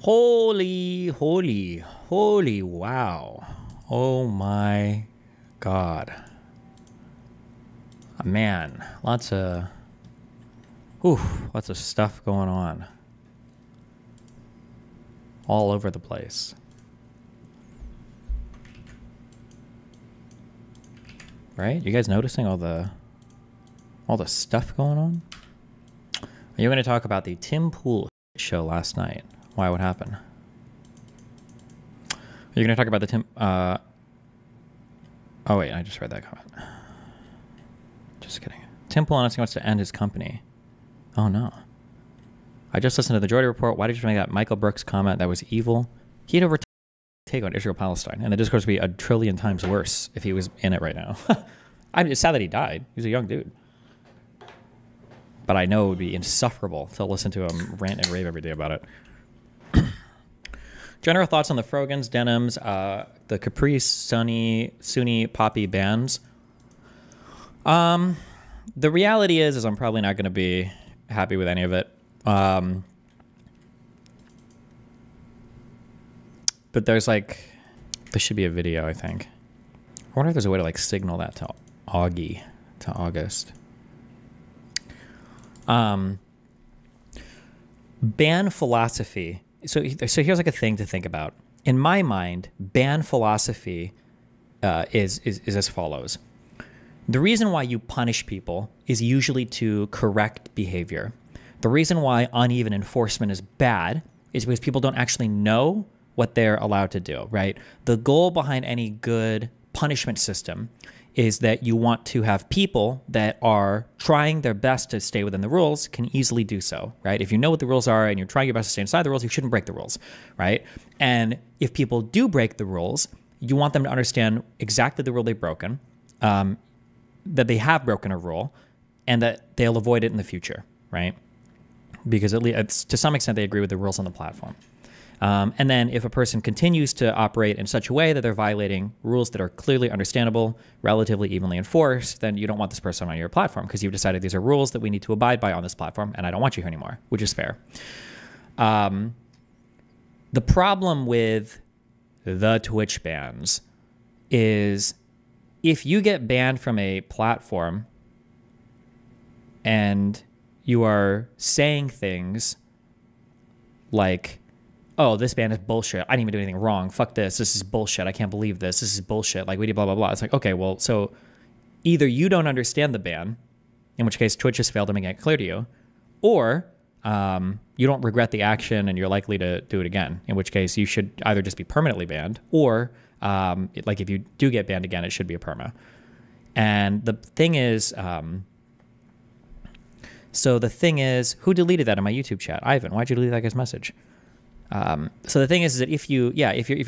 Holy, holy, holy, wow. Oh my God. Man, lots of stuff going on. All over the place. Right? You guys noticing all the stuff going on? Are you going to talk about the Tim Pool show last night? Why? What happened? Are you going to talk about the Tim... Oh, wait. I just read that comment. Just kidding. Tim Pool honestly wants to end his company. Oh, no. I just listened to the Jordy Report. Why did you make that Michael Brooks comment? That was evil. He'd take on Israel-Palestine, and the discourse would be a trillion times worse if he was in it right now. I mean, it's sad that he died. He was a young dude. But I know it would be insufferable to listen to him rant and rave every day about it. General thoughts on the Frogans, Denims, the Caprice, Sunni, Poppy bands. The reality is I'm probably not going to be happy with any of it. But there's there should be a video, I think. I wonder if there's a way to signal that to Augie, to August. Ban philosophy. So here's a thing to think about. In my mind, ban philosophy is as follows. The reason why you punish people is usually to correct behavior. The reason why uneven enforcement is bad is because people don't actually know what they're allowed to do, right? The goal behind any good punishment system is that you want to have people that are trying their best to stay within the rules can easily do so, right? If you know what the rules are and you're trying your best to stay inside the rules, you shouldn't break the rules, right? And if people do break the rules, you want them to understand exactly the rule they've broken, that they have broken a rule, and that they'll avoid it in the future, right? Because at least to some extent they agree with the rules on the platform. And then if a person continues to operate in such a way that they're violating rules that are clearly understandable, relatively evenly enforced, then you don't want this person on your platform because you've decided these are rules that we need to abide by on this platform, and I don't want you here anymore, which is fair. The problem with the Twitch bans is if you get banned from a platform and you are saying things like, oh, this ban is bullshit. I didn't even do anything wrong. Fuck this. This is bullshit. I can't believe this. This is bullshit. We did blah, blah, blah. It's okay, well, so either you don't understand the ban, in which case Twitch has failed to make it clear to you, or you don't regret the action and you're likely to do it again, in which case you should either just be permanently banned or if you do get banned again, it should be a perma. And the thing is, who deleted that in my YouTube chat? Ivan, why'd you delete that guy's message? So the thing is that if you're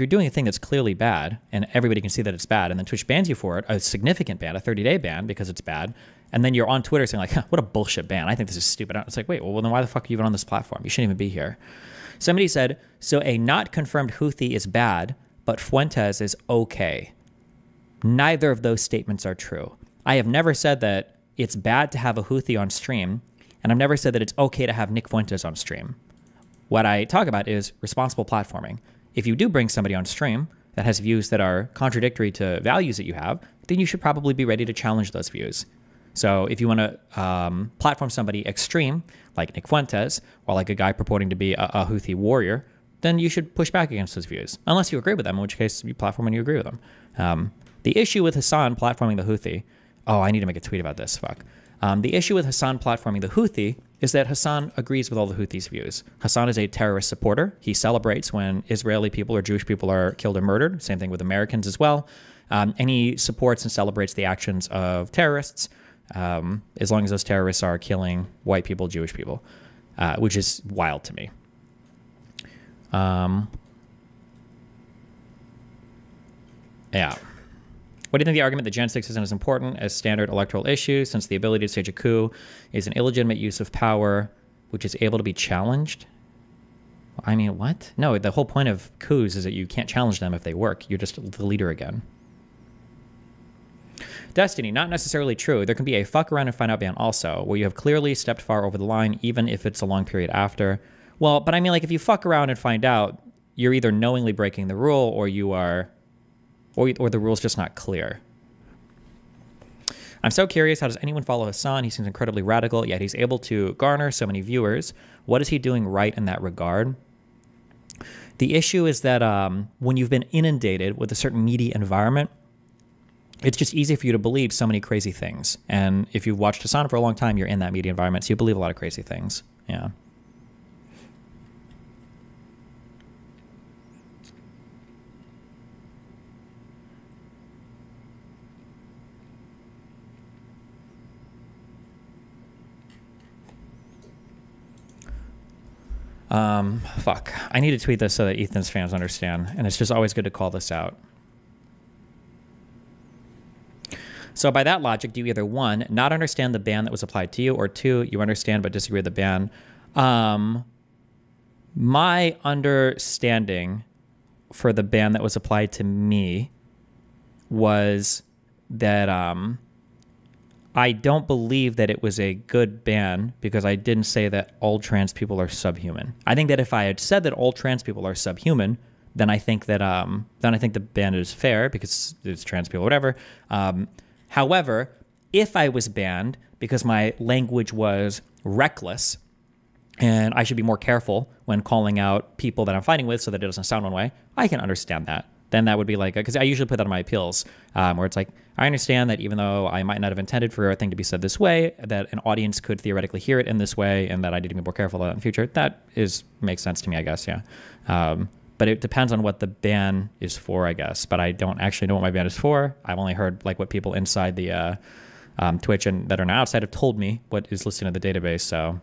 doing a thing that's clearly bad and everybody can see that it's bad, and then Twitch bans you for it, a significant ban, a 30-day ban because it's bad, and then you're on Twitter saying what a bullshit ban. I think this is stupid. It's wait, well then why the fuck are you even on this platform? You shouldn't even be here. Somebody said, so a not confirmed Houthi is bad, but Fuentes is okay. Neither of those statements are true. I have never said that it's bad to have a Houthi on stream, and I've never said that it's okay to have Nick Fuentes on stream. What I talk about is responsible platforming. If you do bring somebody on stream that has views that are contradictory to values that you have, then you should probably be ready to challenge those views. So if you want to platform somebody extreme, like Nick Fuentes, or like a guy purporting to be a Houthi warrior, then you should push back against those views, unless you agree with them, in which case you platform when you agree with them. The issue with Hasan platforming the Houthi, oh, I need to make a tweet about this, fuck. The issue with Hasan platforming the Houthi is that Hasan agrees with all the Houthis' views. Hasan is a terrorist supporter. He celebrates when Israeli people or Jewish people are killed or murdered. Same thing with Americans as well. And he supports and celebrates the actions of terrorists, as long as those terrorists are killing white people, Jewish people, which is wild to me. Yeah. What do you think the argument that Gen 6 isn't as important as standard electoral issues, since the ability to stage a coup is an illegitimate use of power which is able to be challenged? I mean, what? No, the whole point of coups is that you can't challenge them if they work. You're just the leader again. Destiny, not necessarily true. There can be a fuck around and find out ban also, where you have clearly stepped far over the line, even if it's a long period after. Well, but I mean, like, if you fuck around and find out, you're either knowingly breaking the rule, or you are, or the rule's just not clear. I'm so curious, how does anyone follow Hasan? He seems incredibly radical, yet he's able to garner so many viewers. What is he doing right in that regard? The issue is that when you've been inundated with a certain media environment, it's just easy for you to believe so many crazy things. And if you've watched Hasan for a long time, you're in that media environment, so you believe a lot of crazy things. Yeah. Fuck. I need to tweet this so that Ethan's fans understand, and it's just always good to call this out. So by that logic, do you either, one, not understand the ban that was applied to you, or two, you understand but disagree with the ban? My understanding for the ban that was applied to me was that I don't believe that it was a good ban because I didn't say that all trans people are subhuman. I think that if I had said that all trans people are subhuman, then I think that the ban is fair because it's trans people, whatever. However, if I was banned because my language was reckless and I should be more careful when calling out people that I'm fighting with so that it doesn't sound one way, I can understand that. Then that would be like, because I usually put that on my appeals, where it's like, I understand that even though I might not have intended for a thing to be said this way, that an audience could theoretically hear it in this way, and that I need to be more careful about it in the future. That makes sense to me, I guess, yeah. But it depends on what the ban is for, I guess. But I don't actually know what my ban is for. I've only heard like what people inside the Twitch and that are now outside have told me what is listed in the database, so...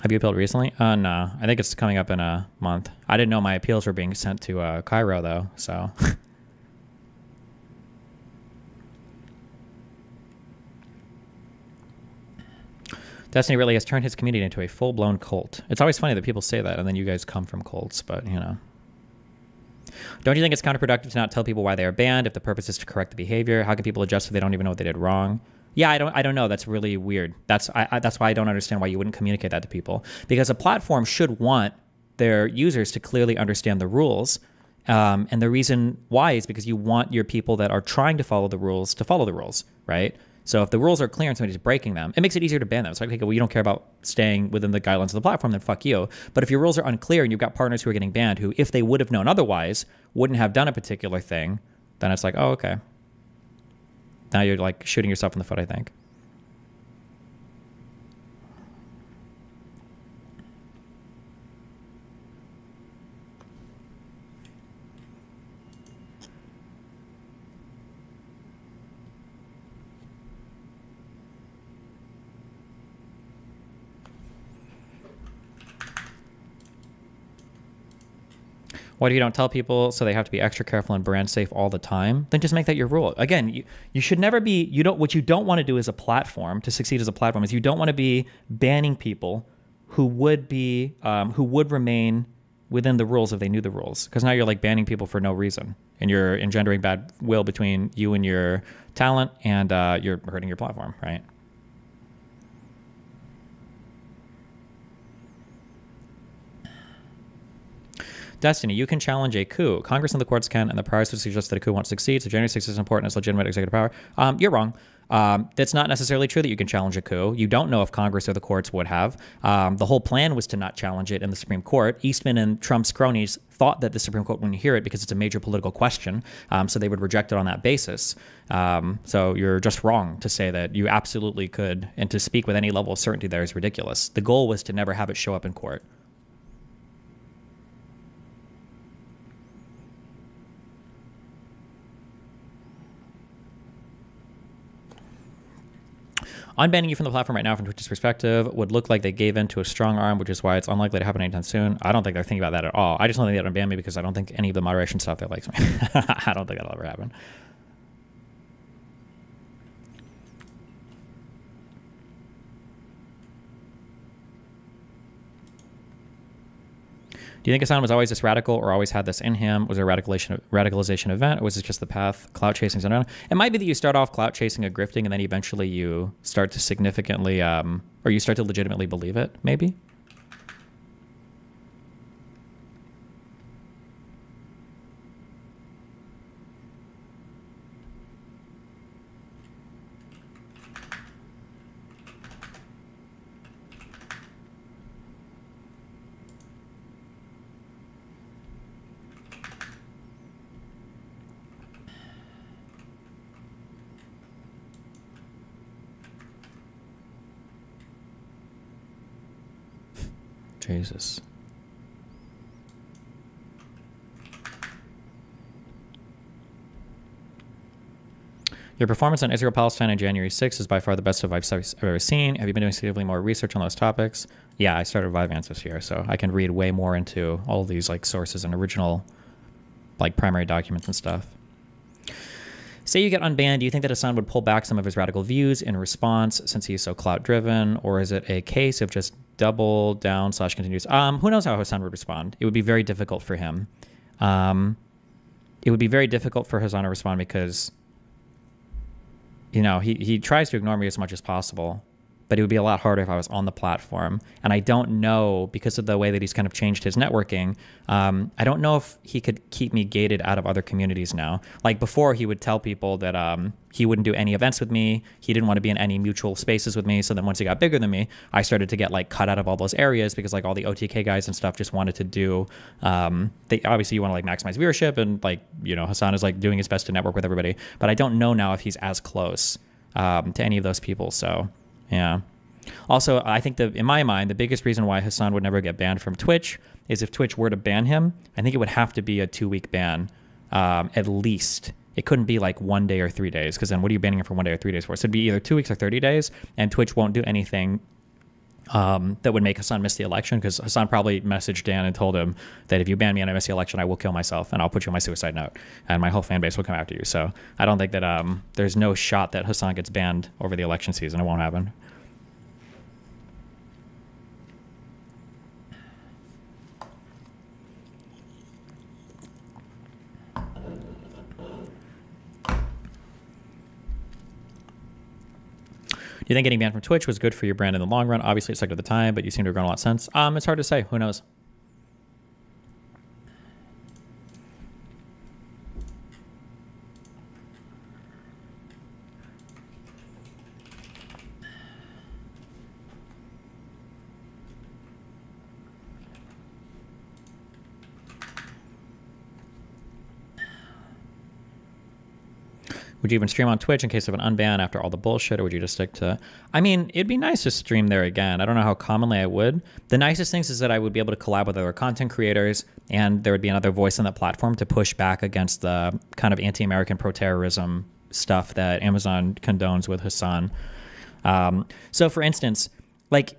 Have you appealed recently? No. I think it's coming up in a month. I didn't know my appeals were being sent to Cairo, though, so... Destiny really has turned his community into a full-blown cult. It's always funny that people say that, and then you guys come from cults, but, you know. Don't you think it's counterproductive to not tell people why they are banned if the purpose is to correct the behavior? How can people adjust if they don't even know what they did wrong? Yeah, I don't know. That's really weird. That's why I don't understand why you wouldn't communicate that to people. Because a platform should want their users to clearly understand the rules. And the reason why is because you want your people that are trying to follow the rules, right? So if the rules are clear and somebody's breaking them, it makes it easier to ban them. It's like, okay, well, you don't care about staying within the guidelines of the platform, then fuck you. But if your rules are unclear and you've got partners who are getting banned who, if they would have known otherwise, wouldn't have done a particular thing, then it's like, oh, okay. Now you're like shooting yourself in the foot, I think. What if you don't tell people so they have to be extra careful and brand safe all the time? Then just make that your rule. Again, you should never be, what you don't want to do as a platform, to succeed as a platform, is you don't want to be banning people who would remain within the rules if they knew the rules. Because now you're like banning people for no reason. And you're engendering bad will between you and your talent, and you're hurting your platform, right? Destiny, you can challenge a coup. Congress and the courts can, and the priors would suggest that a coup won't succeed, so January 6th is important as legitimate executive power. You're wrong. That's not necessarily true that you can challenge a coup. You don't know if Congress or the courts would have. The whole plan was to not challenge it in the Supreme Court. Eastman and Trump's cronies thought that the Supreme Court wouldn't hear it because it's a major political question, so they would reject it on that basis. So you're just wrong to say that you absolutely could, and to speak with any level of certainty there is ridiculous. The goal was to never have it show up in court. Unbanning you from the platform right now from Twitch's perspective would look like they gave in to a strong arm, which is why it's unlikely to happen anytime soon. I don't think they're thinking about that at all. I just don't think they'd unban me because I don't think any of the moderation stuff there likes me. I don't think that'll ever happen. Do you think Hasan was always this radical or always had this in him? Was it a radicalization event, or was it just the path, clout chasing? It might be that you start off clout chasing or grifting, and then eventually you start to significantly, or you start to legitimately believe it, maybe? Jesus. Your performance on Israel-Palestine on January 6th is by far the best advice I've ever seen. Have you been doing significantly more research on those topics? Yeah, I started Vyvanse this year, so I can read way more into all of these like sources and original like primary documents and stuff. Say you get unbanned, do you think that Hasan would pull back some of his radical views in response since he's so clout-driven, or is it a case of just double down / continues? Who knows how Hasan would respond? It would be very difficult for him. It would be very difficult for Hasan to respond because, you know, he tries to ignore me as much as possible, but it would be a lot harder if I was on the platform. And I don't know, because of the way that he's kind of changed his networking, I don't know if he could keep me gated out of other communities now. Like before, he would tell people that he wouldn't do any events with me. He didn't want to be in any mutual spaces with me. So then once he got bigger than me, I started to get like cut out of all those areas because like all the OTK guys and stuff just wanted to do, obviously you want to like maximize viewership, and like, you know, Hasan is like doing his best to network with everybody. But I don't know now if he's as close to any of those people. So yeah. Also, I think that in my mind, the biggest reason why Hasan would never get banned from Twitch is if Twitch were to ban him, I think it would have to be a 2-week ban, at least. It couldn't be like 1 day or 3 days, because then what are you banning him for 1 day or 3 days for? So it'd be either 2 weeks or 30 days, and Twitch won't do anything that would make Hasan miss the election, because Hasan probably messaged Dan and told him that if you ban me and I miss the election, I will kill myself and I'll put you on my suicide note and my whole fan base will come after you. So I don't think that there's no shot that Hasan gets banned over the election season. It won't happen. Do you think getting banned from Twitch was good for your brand in the long run? Obviously, it sucked at the time, but you seem to have grown a lot since. It's hard to say. Who knows? Would you even stream on Twitch in case of an unban after all the bullshit, or would you just stick to... I mean, it'd be nice to stream there again. I don't know how commonly I would. The nicest things is that I would be able to collab with other content creators, and there would be another voice on that platform to push back against the kind of anti-American pro-terrorism stuff that Amazon condones with Hasan. So for instance, like...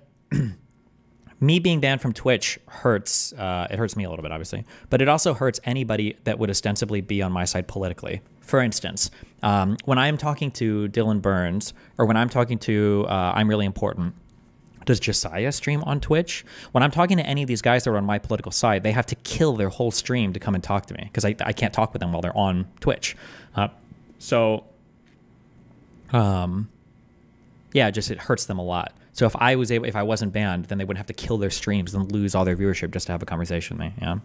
me being banned from Twitch hurts. It hurts me a little bit, obviously, but it also hurts anybody that would ostensibly be on my side politically. For instance, when I'm talking to Dylan Burns, or when I'm talking to I'm Really Important, does Josiah stream on Twitch? When I'm talking to any of these guys that are on my political side, they have to kill their whole stream to come and talk to me, because I can't talk with them while they're on Twitch. Yeah, just it hurts them a lot. So if I wasn't banned, then they wouldn't have to kill their streams and lose all their viewership just to have a conversation with me. Yeah.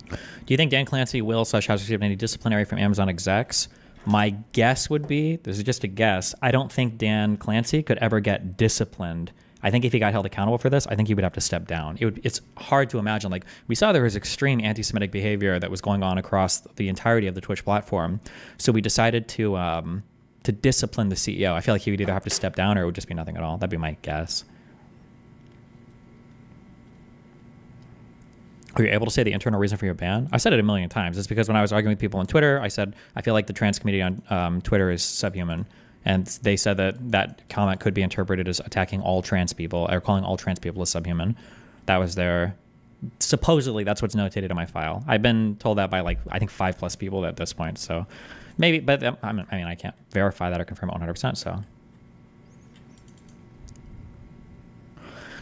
Do you think Dan Clancy will / has received any disciplinary from Amazon execs? My guess would be, this is just a guess, I don't think Dan Clancy could ever get disciplined. I think if he got held accountable for this, I think he would have to step down. It's hard to imagine. Like, we saw there was extreme anti-Semitic behavior that was going on across the entirety of the Twitch platform. So we decided to discipline the CEO. I feel like he would either have to step down or it would just be nothing at all. That'd be my guess. Are you able to say the internal reason for your ban? I've said it a million times. It's because when I was arguing with people on Twitter, I said, I feel like the trans community on Twitter is subhuman. And they said that comment could be interpreted as attacking all trans people, or calling all trans people as subhuman. That was their Supposedly, that's what's notated in my file. I've been told that by like, I think 5+ people at this point. So maybe, but I mean, I can't verify that or confirm it 100%. So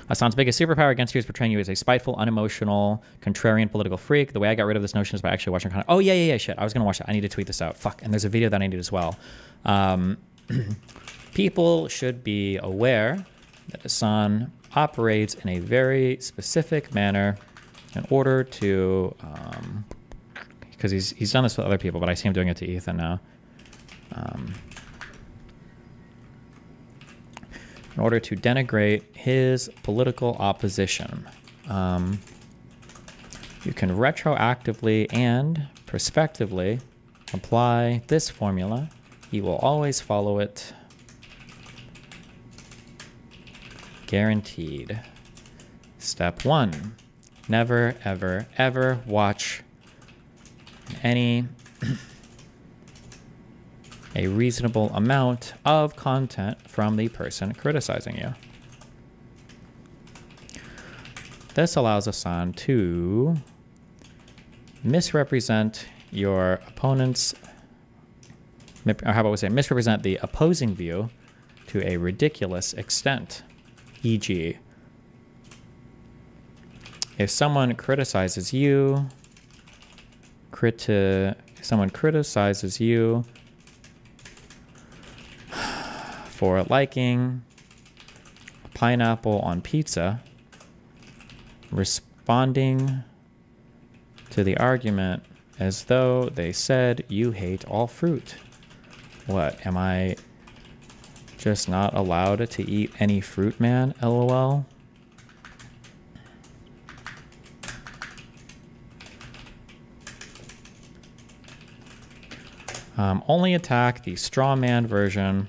Hasan's biggest superpower against you is portraying you as a spiteful, unemotional, contrarian political freak. The way I got rid of this notion is by actually watching content. Oh, yeah, shit. I was going to watch that. I need to tweet this out. Fuck. And there's a video that I need as well. People should be aware that Hasan operates in a very specific manner in order to, because he's done this with other people, but I see him doing it to Ethan now. In order to denigrate his political opposition. You can retroactively and prospectively apply this formula. He will always follow it. Guaranteed. Step 1. Never, ever, ever watch any a reasonable amount of content from the person criticizing you. This allows Hasan to misrepresent your opponent's, or how about we say misrepresent the opposing view to a ridiculous extent. E.g., if someone criticizes you, for liking pineapple on pizza, responding to the argument as though they said you hate all fruit. What, am I just not allowed to eat any fruit, man? LOL. Only attack the straw man version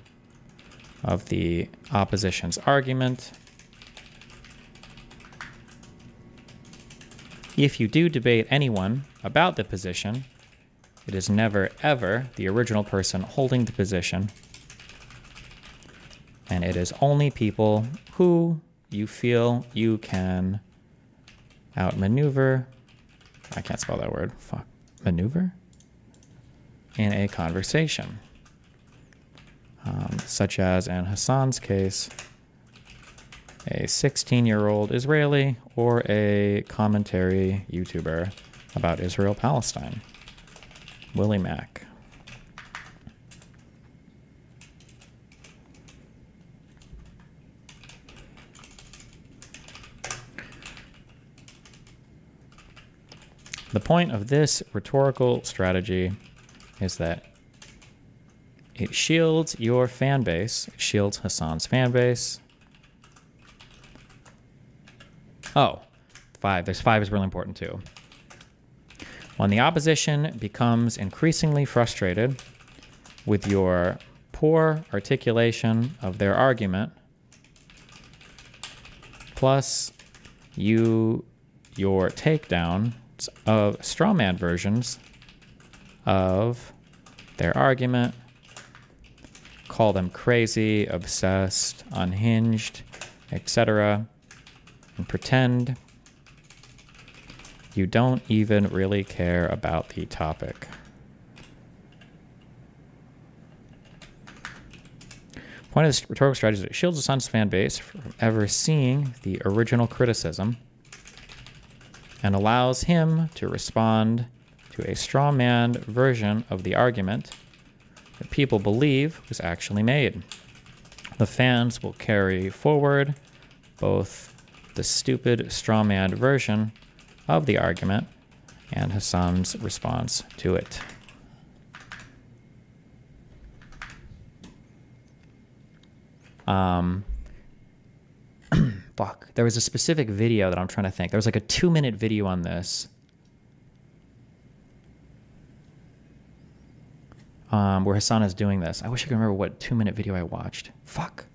of the opposition's argument. If you do debate anyone about the position, it is never, ever the original person holding the position. And it is only people who you feel you can outmaneuver. I can't spell that word. Fuck. Maneuver? In a conversation. Such as in Hasan's case, a 16-year-old Israeli or a commentary YouTuber about Israel-Palestine. Willie Mack. The point of this rhetorical strategy is that it shields your fan base. It shields Hasan's fan base. Oh, 5. There's 5 is really important too. When the opposition becomes increasingly frustrated with your poor articulation of their argument, plus your takedown of strawman versions of their argument, call them crazy, obsessed, unhinged, etc., and pretend you don't even really care about the topic. Point of this rhetorical strategy is that it shields Hasan's fan base from ever seeing the original criticism and allows him to respond to a straw man version of the argument that people believe was actually made. The fans will carry forward both the stupid straw man version of the argument and Hasan's response to it. Fuck. There was a specific video that I'm trying to think. There was like a 2-minute video on this. Where Hasan is doing this. I wish I could remember what 2-minute video I watched. Fuck.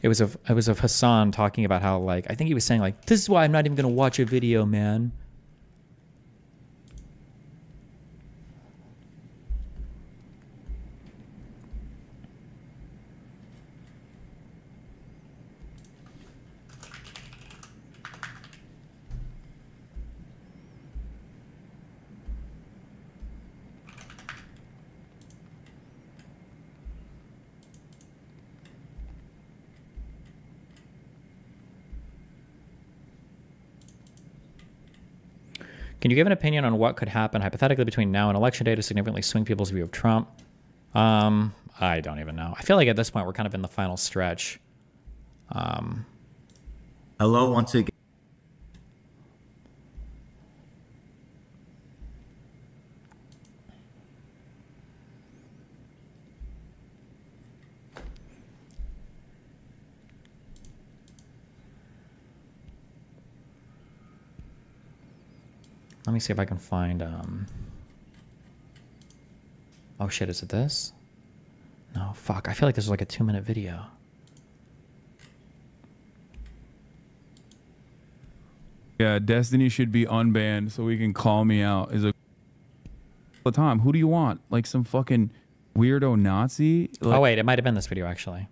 It was of Hasan talking about how, like, I think he was saying, like, this is why I'm not even going to watch a video, man. Can you give an opinion on what could happen hypothetically between now and election day to significantly swing people's view of Trump? I don't even know. I feel like at this point we're kind of in the final stretch. Hello once again. Let me see if I can find, oh shit, is it this? No, fuck. I feel like this is like a 2-minute video. Yeah, Destiny should be unbanned so we can call me out. Is a all the time. Who do you want? Like some fucking weirdo Nazi? Like, oh wait, it might have been this video actually.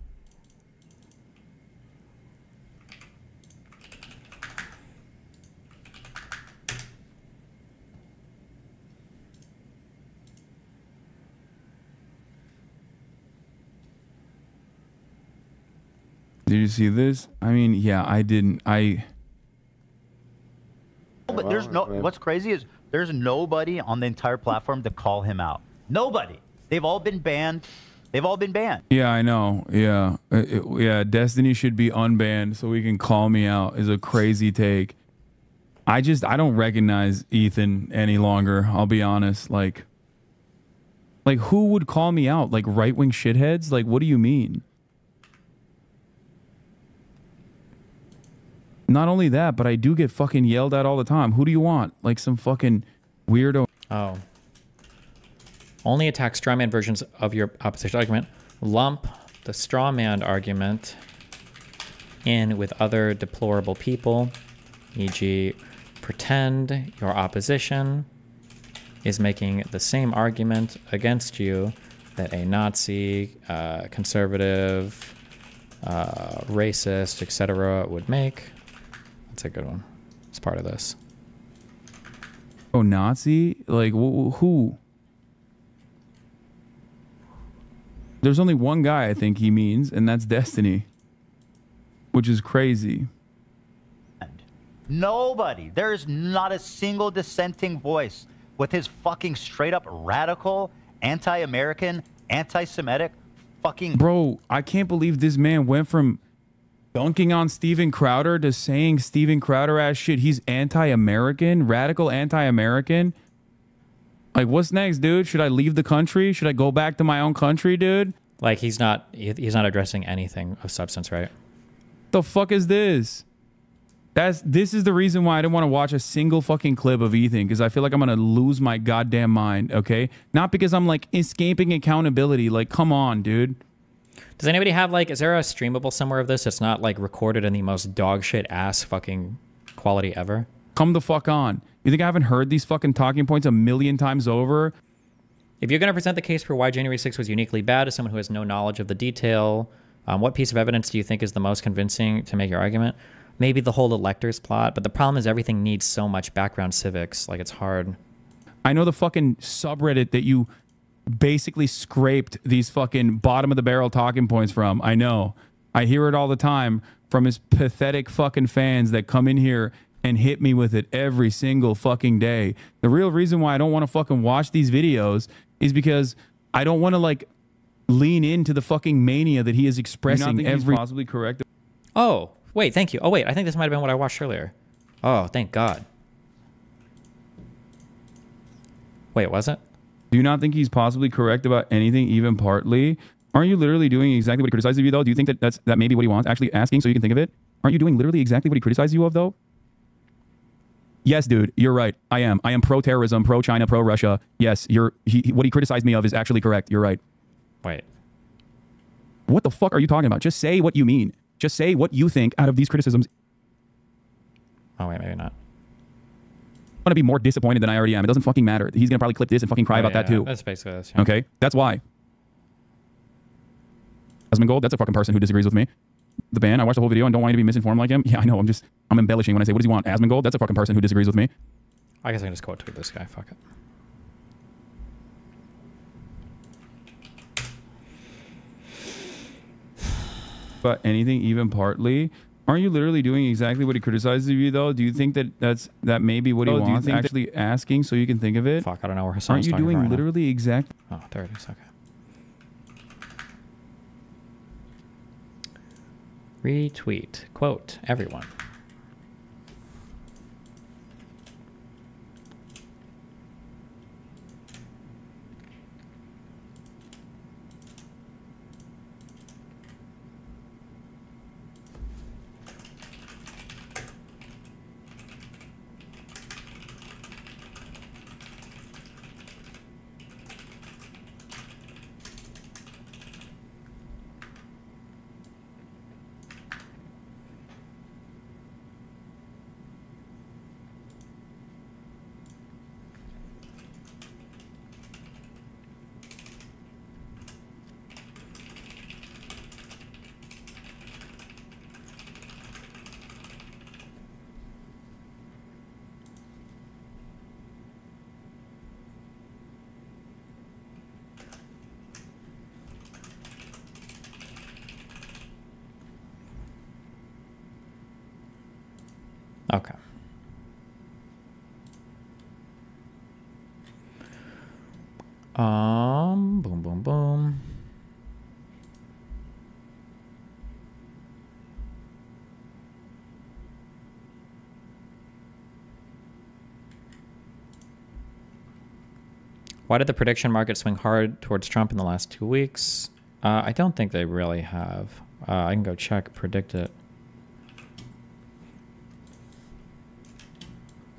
did you see this? I mean, yeah, I didn't. But there's no. What's crazy is there's nobody on the entire platform to call him out. Nobody. They've all been banned. They've all been banned. Yeah, I know. Yeah, yeah. Destiny should be unbanned so we can call me out. Is a crazy take. I don't recognize Ethan any longer. I'll be honest. Like who would call me out? Like right-wing shitheads? Like, what do you mean? Not only that, but I do get fucking yelled at all the time. Who do you want? Like some fucking weirdo. Oh. Only attack strawman versions of your opposition argument. Lump the strawman argument in with other deplorable people, e.g. pretend your opposition is making the same argument against you that a Nazi, conservative, racist, etc. would make. That's a good one. It's part of this. Oh, Nazi? Like, who? There's only one guy I think he means, and that's Destiny. Which is crazy. Nobody. There's not a single dissenting voice with his fucking straight up radical, anti-American, anti-Semitic fucking... Bro, I can't believe this man went from dunking on Steven Crowder to saying Steven Crowder ass shit. He's anti-American, radical anti-American. Like, what's next, dude? Should I leave the country? Should I go back to my own country, dude? Like, he's not addressing anything of substance, right? The fuck is this? This is the reason why I didn't want to watch a single fucking clip of Ethan, because I feel like I'm gonna lose my goddamn mind, okay? Not because I'm like escaping accountability. Like, come on, dude. Does anybody have like, is there a streamable somewhere of this that's not like recorded in the most dog shit ass fucking quality ever? Come the fuck on. You think I haven't heard these fucking talking points a million times over? If you're going to present the case for why January 6th was uniquely bad as someone who has no knowledge of the detail, what piece of evidence do you think is the most convincing to make your argument? Maybe the whole electors plot, but the problem is everything needs so much background civics. Like, it's hard. I know the fucking subreddit that you basically scraped these fucking bottom of the barrel talking points from. I know. I hear it all the time from his pathetic fucking fans that come in here and hit me with it every single fucking day. The real reason why I don't want to fucking watch these videos is because I don't want to like lean into the fucking mania that he is expressing every... He's possibly correct. Oh, wait, thank you. Oh, wait, I think this might have been what I watched earlier. Oh, thank God. Wait, was it? Do you not think he's possibly correct about anything, even partly? Aren't you literally doing exactly what he criticizes you, though? Do you think that that may be what he wants? Actually asking so you can think of it? Aren't you doing literally exactly what he criticizes you of, though? Yes, dude, you're right. I am. I am pro-terrorism, pro-China, pro-Russia. Yes, what he criticized me of is actually correct. You're right. Wait. What the fuck are you talking about? Just say what you mean. Just say what you think out of these criticisms. Oh, wait, maybe not. I'm going to be more disappointed than I already am. It doesn't fucking matter. He's going to probably clip this and fucking cry about that too. That's basically this. Yeah. Okay? That's why. Asmongold, that's a fucking person who disagrees with me. The ban, I watched the whole video and don't want you to be misinformed like him. Yeah, I know. I'm embellishing when I say, what does he want? Asmongold, that's a fucking person who disagrees with me. I guess I can just quote tweet this guy. Fuck it. But anything, even partly, Aren't you literally doing exactly what he criticizes of you, though? Do you think that may be what he wants? Actually asking so you can think of it? Fuck, I don't know where Hasan's Aren't you doing right literally exact? Oh, there it is. Okay. Retweet. Quote, everyone. Okay. Boom, boom, boom. Why did the prediction market swing hard towards Trump in the last 2 weeks? I don't think they really have. I can go check, predict it.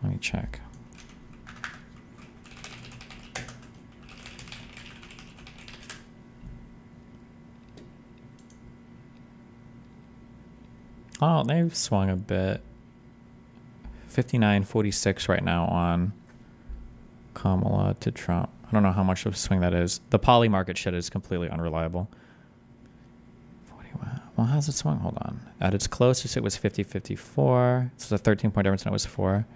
Let me check. Oh, they've swung a bit. 59.46 right now on Kamala to Trump. I don't know how much of a swing that is. The poly market shit is completely unreliable. 40, well, how's it swung? Hold on. At its closest, it was 50.54. This is a 13-point difference, and it was 4.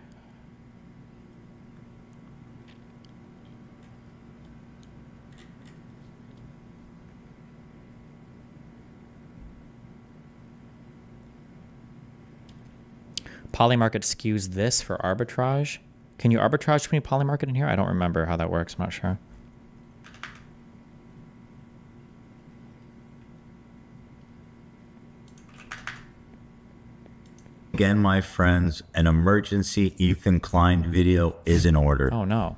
Polymarket skews this for arbitrage. Can you arbitrage between Polymarket and here? I don't remember how that works. I'm not sure. Again, my friends, an emergency Ethan Klein video is in order. Oh, no.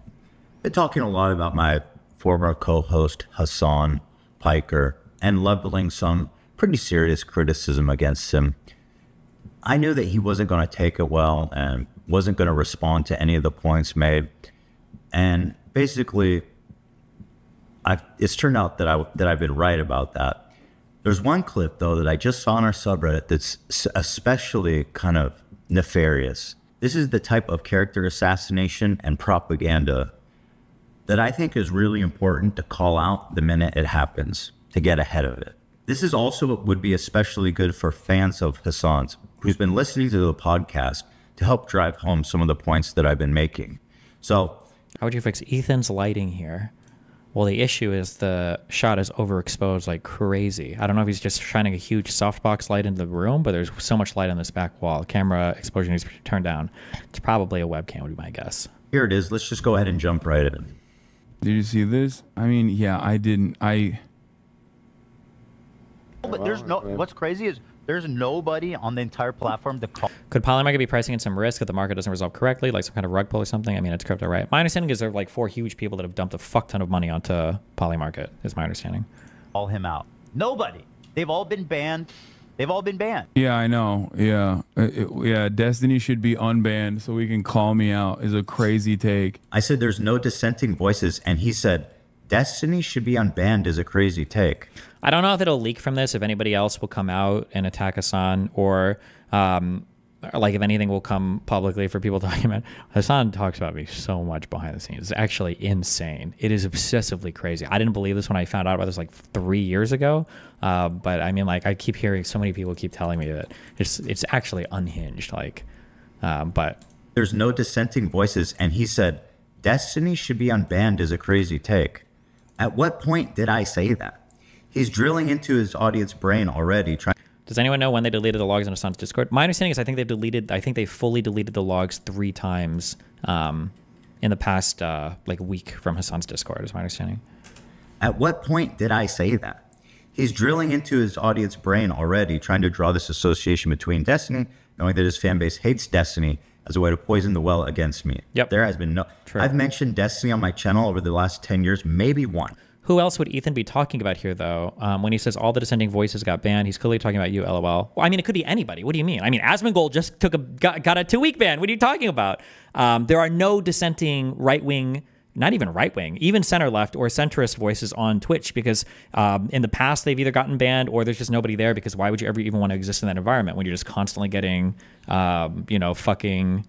Been talking a lot about my former co-host Hasan Piker and leveling some pretty serious criticism against him. I knew that he wasn't going to take it well and wasn't going to respond to any of the points made. And basically, it's turned out that I've been right about that. There's one clip, though, that I just saw on our subreddit that's especially kind of nefarious. This is the type of character assassination and propaganda that I think is really important to call out the minute it happens, to get ahead of it. This is also would be especially good for fans of Hasan's, who's been listening to the podcast to help drive home some of the points that I've been making. So, how would you fix Ethan's lighting here? Well, the issue is the shot is overexposed like crazy. I don't know if he's just shining a huge softbox light into the room, but there's so much light on this back wall. Camera exposure needs to be turned down. It's probably a webcam, would be my guess. Here it is. Let's just go ahead and jump right in. Did you see this? I mean, yeah, I didn't. But there's no. What's crazy is there's nobody on the entire platform to call. Could Polymarket be pricing in some risk if the market doesn't resolve correctly, like some kind of rug pull or something? I mean, it's crypto, right? My understanding is there are like 4 huge people that have dumped a fuck ton of money onto Polymarket, is my understanding. Call him out. Nobody. They've all been banned. They've all been banned. Yeah, I know. Yeah. Yeah, Destiny should be unbanned so we can call me out is a crazy take. I said there's no dissenting voices, and he said Destiny should be unbanned is a crazy take. I don't know if it'll leak from this, if anybody else will come out and attack Hasan, or like if anything will come publicly for people talking about. Hasan talks about me so much behind the scenes. It's actually insane. It is obsessively crazy. I didn't believe this when I found out about this like 3 years ago. But I mean, like I keep hearing so many people keep telling me that it's actually unhinged. Like, but there's no dissenting voices, and he said Destiny should be unbanned is a crazy take. At what point did I say that? He's drilling into his audience brain already. Does anyone know when they deleted the logs on Hasan's Discord? My understanding is I think they fully deleted the logs 3 times in the past like week from Hasan's Discord, is my understanding. At what point did I say that? He's drilling into his audience brain already, trying to draw this association between Destiny, knowing that his fan base hates Destiny as a way to poison the well against me. Yep. There has been no... True. I've mentioned Destiny on my channel over the last 10 years, maybe one. Who else would Ethan be talking about here, though? When he says all the dissenting voices got banned, he's clearly talking about you, LOL. Well, I mean, it could be anybody. What do you mean? I mean, Asmongold just got a 2-week ban. What are you talking about? There are no dissenting right-wing, not even right-wing, even center-left or centrist voices on Twitch because in the past they've either gotten banned or there's just nobody there because why would you ever even want to exist in that environment when you're just constantly getting, you know, fucking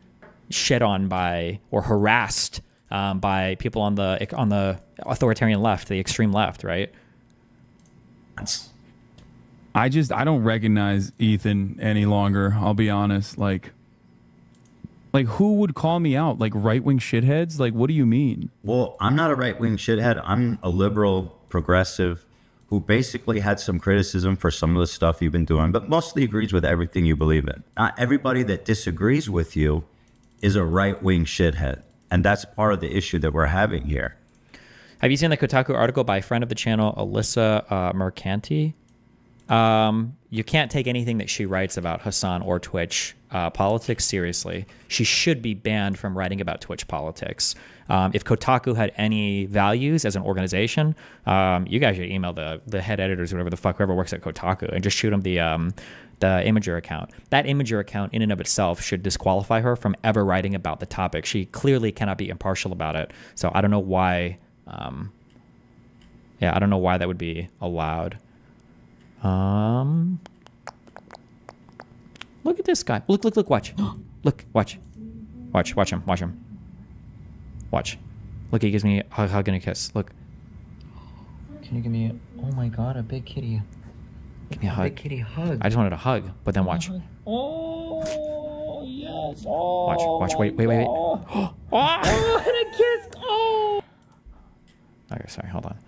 shit on by or harassed by people on the authoritarian left, the extreme left, right? I don't recognize Ethan any longer. I'll be honest. Like who would call me out? Like right-wing shitheads? Like, what do you mean? Well, I'm not a right-wing shithead. I'm a liberal progressive who basically had some criticism for some of the stuff you've been doing, but mostly agrees with everything you believe in. Not everybody that disagrees with you is a right-wing shithead. And that's part of the issue that we're having here. Have you seen the Kotaku article by a friend of the channel, Alyssa Mercanti? You can't take anything that she writes about Hasan or Twitch politics seriously. She should be banned from writing about Twitch politics. If Kotaku had any values as an organization, you guys should email the head editors, whatever the fuck, whoever works at Kotaku, and just shoot them the Imager account. That Imager account in and of itself should disqualify her from ever writing about the topic. She clearly cannot be impartial about it. So I don't know why. Yeah, I don't know why that would be allowed. Look at this guy. Look, watch. Look, watch him. Watch. Look, he gives me a hug and a kiss. Look. Can you give me oh my God, a big kitty. Give me a hug. Big kitty hug. I just wanted a hug, but then watch. Oh, yes. Oh. Watch. Wait. Oh, and a kiss. Oh. Okay, sorry. Hold on.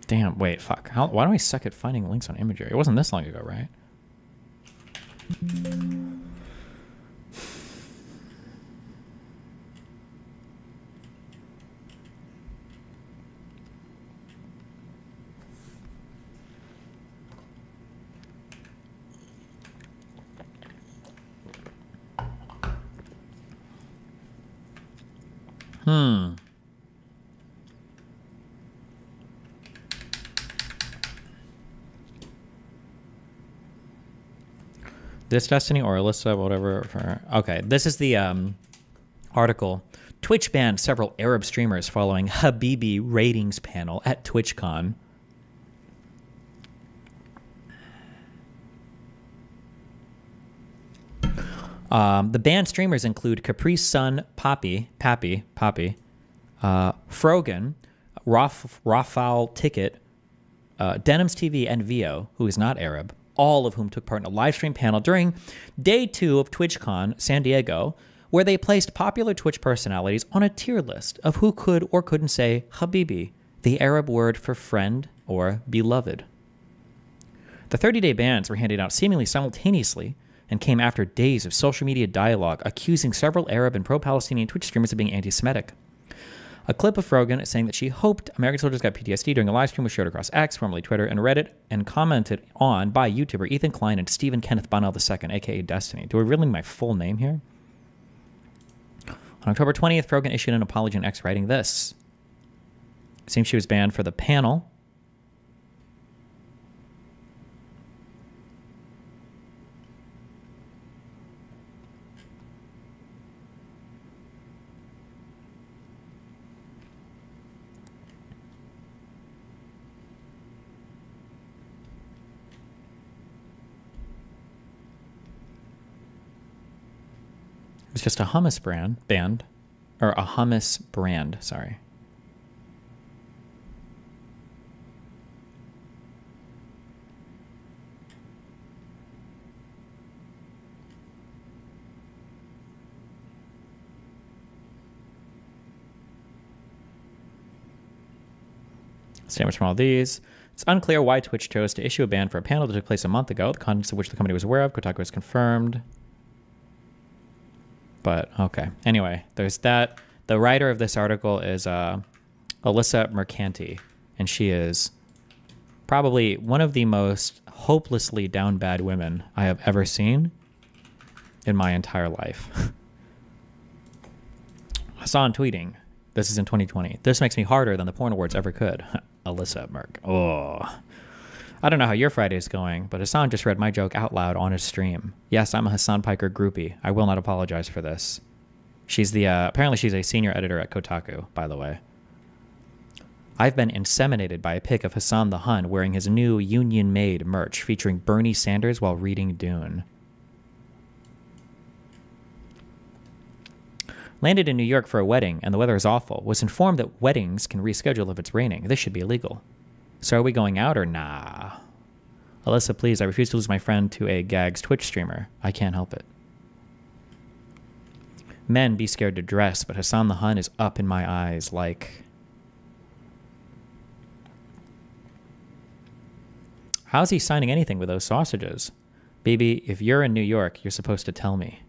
Damn, wait, fuck. Why do I suck at finding links on Imager? It wasn't this long ago, right? This Destiny or Alyssa, whatever. Okay, this is the article. Twitch banned several Arab streamers following Habibi ratings panel at TwitchCon. The banned streamers include Caprice Sun, Pappy, Frogan, Rafal Ticket, Denims TV, and Vio, who is not Arab, all of whom took part in a live stream panel during day 2 of TwitchCon San Diego, where they placed popular Twitch personalities on a tier list of who could or couldn't say Habibi, the Arab word for friend or beloved. The 30-day bans were handed out seemingly simultaneously and came after days of social media dialogue accusing several Arab and pro-Palestinian Twitch streamers of being anti-Semitic. A clip of Frogan saying that she hoped American soldiers got PTSD during a live stream was shared across X, formerly Twitter, and Reddit, and commented on by YouTuber Ethan Klein and Stephen Kenneth Bonnell II, aka Destiny. Do I really need my full name here? On October 20th, Frogan issued an apology on X, writing this. It seems she was banned for the panel. It was just a hummus brand, sorry. Statements from all these. It's unclear why Twitch chose to issue a ban for a panel that took place a month ago, the contents of which the company was aware of. Kotaku has confirmed. But, okay. Anyway, there's that. The writer of this article is Alyssa Mercanti, and she is probably one of the most hopelessly down bad women I have ever seen in my entire life. Hasan tweeting. This is in 2020. This makes me harder than the porn awards ever could. Alyssa Merck. Oh. I don't know how your Friday is going, but Hasan just read my joke out loud on his stream. Yes, I'm a Hasan Piker groupie. I will not apologize for this. She's the, apparently she's a senior editor at Kotaku, by the way. I've been inseminated by a pic of Hasan the Hun wearing his new union-made merch featuring Bernie Sanders while reading Dune. Landed in New York for a wedding, and the weather is awful. Was informed that weddings can reschedule if it's raining. This should be illegal. So are we going out or nah? Alyssa, please, I refuse to lose my friend to a gags Twitch streamer. I can't help it. Men, be scared to dress, but Hasan the Hun is up in my eyes like... How's he signing anything with those sausages? Baby, if you're in New York, you're supposed to tell me.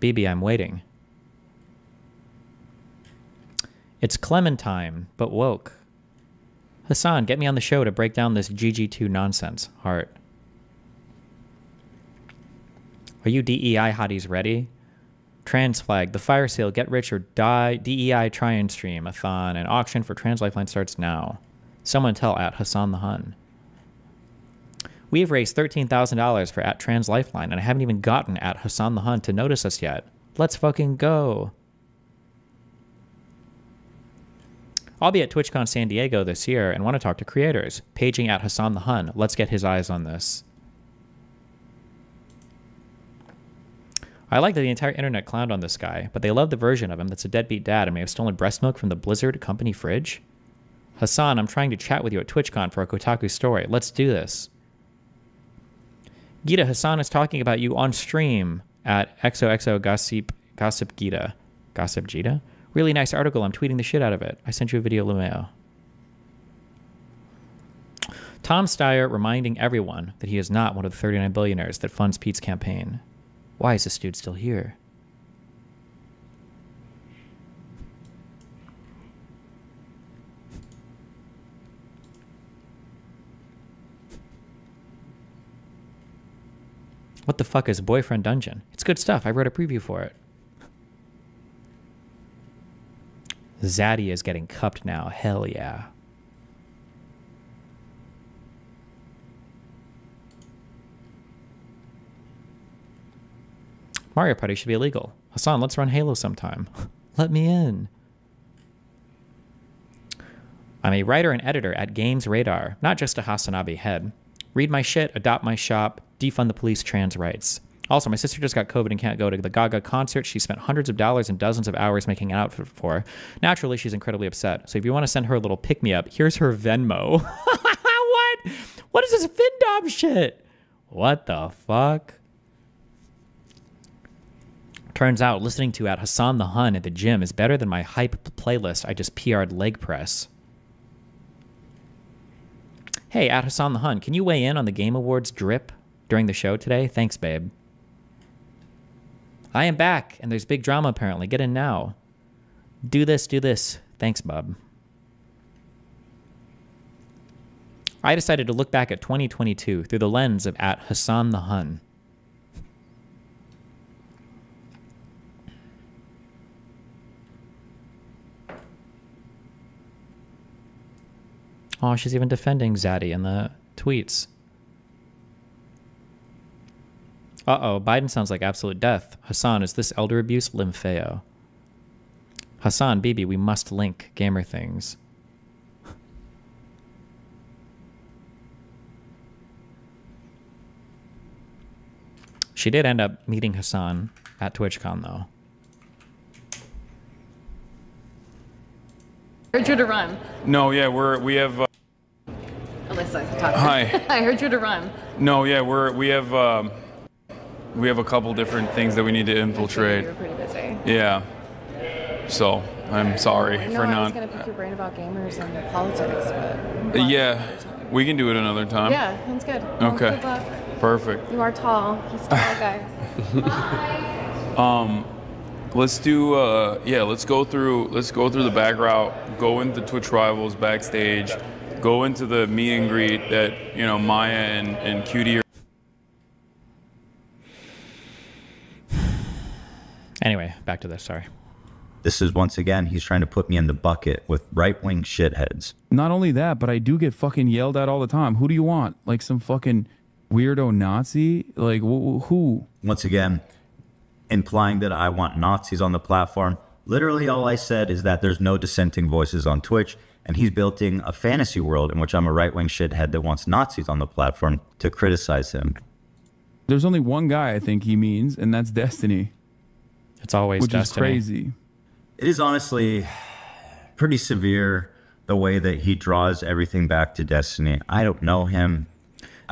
BB, I'm waiting. It's Clementine, but woke. Hasan, get me on the show to break down this GG2 nonsense. Heart. Are you DEI hotties ready? Trans flag, the fire sale, get rich or die, DEI try and stream, a thon, an auction for Trans Lifeline starts now. Someone tell at Hasan the Hun. We have raised $13,000 for at Trans Lifeline, and I haven't even gotten at Hasan the Hun to notice us yet. Let's fucking go. I'll be at TwitchCon San Diego this year and want to talk to creators. Paging at Hasan the Hun. Let's get his eyes on this. I like that the entire internet clowned on this guy, but they love the version of him that's a deadbeat dad and may have stolen breast milk from the Blizzard company fridge. Hasan, I'm trying to chat with you at TwitchCon for a Kotaku story. Let's do this. Gita, Hasan is talking about you on stream at XOXO Gossip Gita. Gossip Gita? Really nice article. I'm tweeting the shit out of it. I sent you a video, Lumeo. Tom Steyer reminding everyone that he is not one of the 39 billionaires that funds Pete's campaign. Why is this dude still here? What the fuck is Boyfriend Dungeon? It's good stuff. I wrote a preview for it. Zaddy is getting cupped now. Hell yeah. Mario Party should be illegal. Hasan, let's run Halo sometime. Let me in. I'm a writer and editor at Games Radar, not just a Hasanabe head. Read my shit, adopt my shop, defund the police trans rights. Also, my sister just got COVID and can't go to the Gaga concert she spent hundreds of dollars and dozens of hours making an outfit for. Naturally, she's incredibly upset. So if you want to send her a little pick-me-up, here's her Venmo. What? What is this FinDom shit? What the fuck? Turns out listening to at Hasan the Hun at the gym is better than my hype playlist I just PR'd leg press. Hey, at Hasan the Hun, can you weigh in on the Game Awards drip during the show today? Thanks, babe. I am back, and there's big drama apparently. Get in now. Do this, do this. Thanks, bub. I decided to look back at 2022 through the lens of at Hasan the Hun. Oh, she's even defending Zaddy in the tweets. Uh-oh, Biden sounds like absolute death. Hasan, is this elder abuse? Lympheo. Hasan, BB, we must link gamer things. She did end up meeting Hasan at TwitchCon, though. I heard you to run. No, yeah, we have. Alyssa, talk. Hi. I heard you to run. No, yeah, we have a couple different things that we need to infiltrate. You were pretty busy. Yeah. So I'm sorry No, for I was not. gonna pick your brain about gamers and politics, but Yeah, we can do it another time. yeah, sounds good. Well, Okay. good luck. Perfect. You are tall. He's a tall guy. Let's do let's go through the back route, go into Twitch Rivals backstage, go into the meet and greet that, you know, Maya and Cutie are. Anyway, back to this. Sorry. This is once again, he's trying to put me in the bucket with right-wing shitheads. Not only that, but I do get fucking yelled at all the time. Who do you want? Like some fucking weirdo Nazi? Like who? Once again, implying that I want Nazis on the platform. Literally all I said is that there's no dissenting voices on Twitch, and he's building a fantasy world in which I'm a right-wing shithead that wants Nazis on the platform to criticize him. There's only one guy I think he means, and that's Destiny, It's always which is Destiny. crazy. It is honestly pretty severe the way that he draws everything back to Destiny. I don't know him.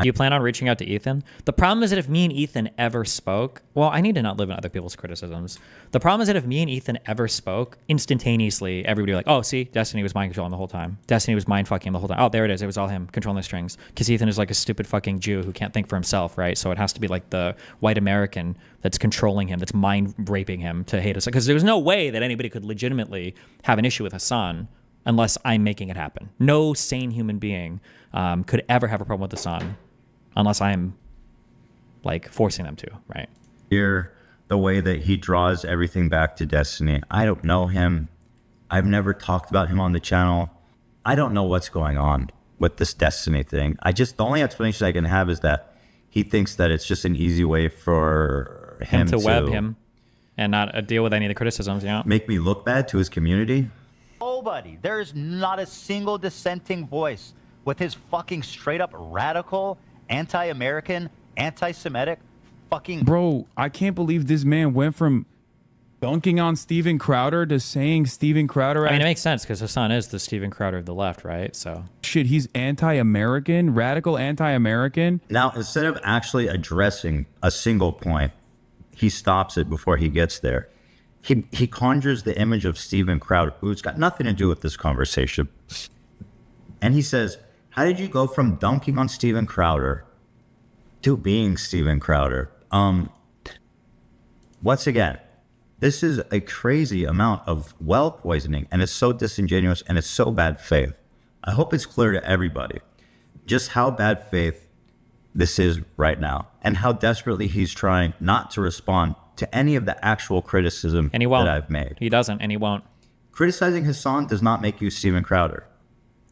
Do you plan on reaching out to Ethan? The problem is that if me and Ethan ever spoke, well, I need to not live in other people's criticisms. The problem is that if me and Ethan ever spoke, instantaneously, everybody would be like, oh, see, Destiny was mind controlling the whole time. Destiny was mind fucking him the whole time. Oh, there it is. It was all him controlling the strings. Because Ethan is like a stupid fucking Jew who can't think for himself, right? So it has to be like the white American that's controlling him, that's mind raping him to hate us. Because there's no way that anybody could legitimately have an issue with Hasan unless I'm making it happen. No sane human being could ever have a problem with Hasan unless I'm like forcing them to, right? Here, the way that he draws everything back to Destiny. I don't know him. I've never talked about him on the channel. I don't know what's going on with this Destiny thing. The only explanation I can have is that he thinks that it's just an easy way for him to web him and not deal with any of the criticisms, you know? make me look bad to his community. Nobody. There is not a single dissenting voice with his fucking straight up radical, anti-American, anti-Semitic fucking. Bro, I can't believe this man went from dunking on Steven Crowder to saying Steven Crowder. I mean, it makes sense because Hasan is the Steven Crowder of the left, right? So shit, he's anti-American, radical anti-American. Now, instead of actually addressing a single point, he stops it before he gets there. He conjures the image of Steven Crowder, who's got nothing to do with this conversation. And he says, how did you go from dunking on Steven Crowder to being Steven Crowder? Once again, this is a crazy amount of well poisoning, and it's so disingenuous and it's so bad faith. I hope it's clear to everybody just how bad faith this is right now and how desperately he's trying not to respond to any of the actual criticism and he won't. that I've made. He doesn't, and he won't. Criticizing Hasan does not make you Steven Crowder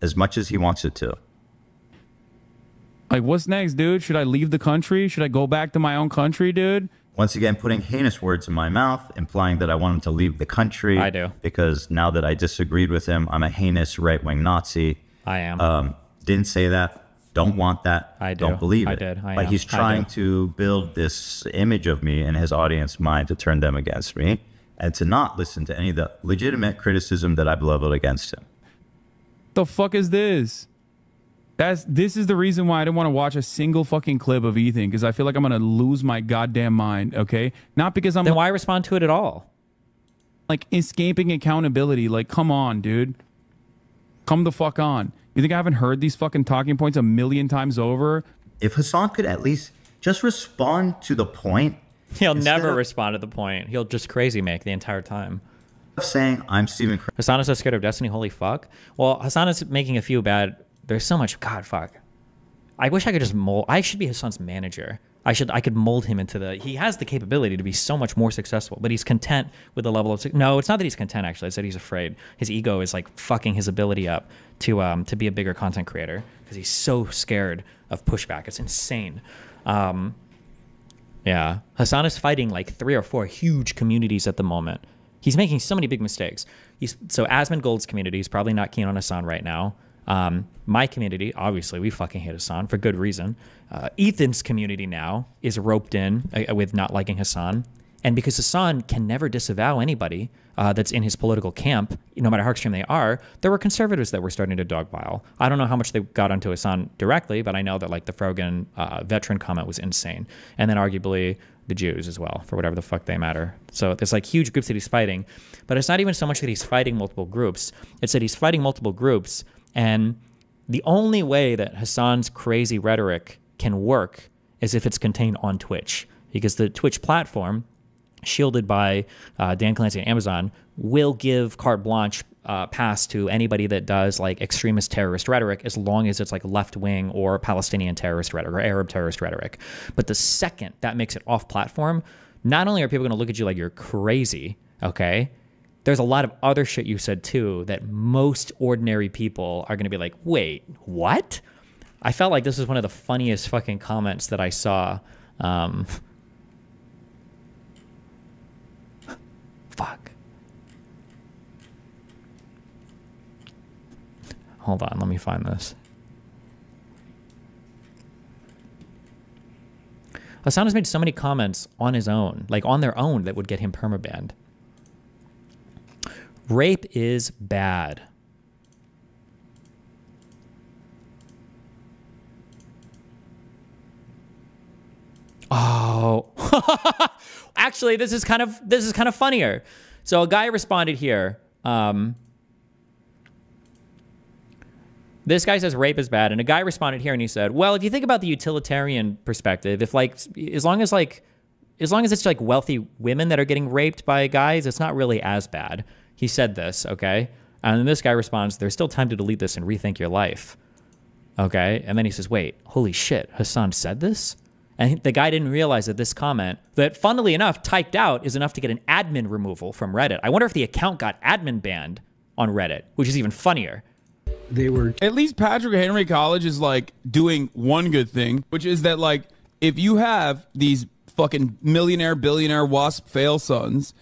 as much as he wants it to. Like, what's next, dude? Should I leave the country? Should I go back to my own country, dude? Once again, putting heinous words in my mouth, implying that I want him to leave the country. I do. Because now that I disagreed with him, I'm a heinous right-wing Nazi. I am. Didn't say that. Don't want that. I do. Don't believe it. I did. I but am. he's I trying do. to build this image of me in his audience mind to turn them against me and to not listen to any of the legitimate criticism that I've leveled against him. The fuck is this? This is the reason why I didn't want to watch a single fucking clip of Ethan, because I feel like I'm gonna lose my goddamn mind. Okay, not because I'm then why respond to it at all? like escaping accountability. Like, come on, dude, come the fuck on. You think I haven't heard these fucking talking points a million times over? If Hasan could at least just respond to the point. He'll instead never of respond to the point. He'll just crazy make the entire time. saying I'm Steven Crowder. Hasan is so scared of Destiny. Holy fuck. Well, Hasan is making a few bad. There's so much. God, fuck. I wish I could just mold. I should be Hasan's manager. I could mold him into the. He has the capability to be so much more successful, but he's content with the level of. No, it's not that he's content. Actually, it's that he's afraid. His ego is like fucking his ability up to be a bigger content creator because he's so scared of pushback. It's insane. Yeah, Hasan is fighting like 3 or 4 huge communities at the moment. He's making so many big mistakes. So Asmund Gold's community is probably not keen on Hasan right now. My community, obviously, we fucking hate Hasan for good reason. Ethan's community now is roped in with not liking Hasan. And because Hasan can never disavow anybody that's in his political camp, no matter how extreme they are, there were conservatives that were starting to dogpile. I don't know how much they got onto Hasan directly, but I know that like the Frogan veteran comment was insane. And then arguably the Jews as well, for whatever the fuck they matter. So there's like huge groups that he's fighting, but it's not even so much that he's fighting multiple groups. It's that he's fighting multiple groups, and the only way that Hasan's crazy rhetoric can work is if it's contained on Twitch, because the Twitch platform, shielded by Dan Clancy and Amazon, will give carte blanche pass to anybody that does like extremist terrorist rhetoric, as long as it's like left-wing or Palestinian terrorist rhetoric or Arab terrorist rhetoric. But the second that makes it off platform, not only are people going to look at you like you're crazy, okay, there's a lot of other shit you said too that most ordinary people are going to be like, wait, what? I felt like this was one of the funniest fucking comments that I saw. Fuck. Hold on, let me find this. Hasan has made so many comments on his own, like on their own, that would get him permabanned. Rape is bad. Oh, actually, this is kind of funnier. So a guy responded here. This guy says rape is bad, and a guy responded here, and he said, "Well, if you think about the utilitarian perspective, if like as long as it's like wealthy women that are getting raped by guys, it's not really as bad." He said this, okay, and then this guy responds, "There's still time to delete this and rethink your life." Okay, and then he says, "Wait, holy shit, Hasan said this?" And the guy didn't realize that this comment, that funnily enough, typed out, is enough to get an admin removal from Reddit. I wonder if the account got admin banned on Reddit, which is even funnier. They were... At least Patrick Henry College is, like, doing one good thing, which is that, like, if you have these fucking millionaire, billionaire, WASP fail sons,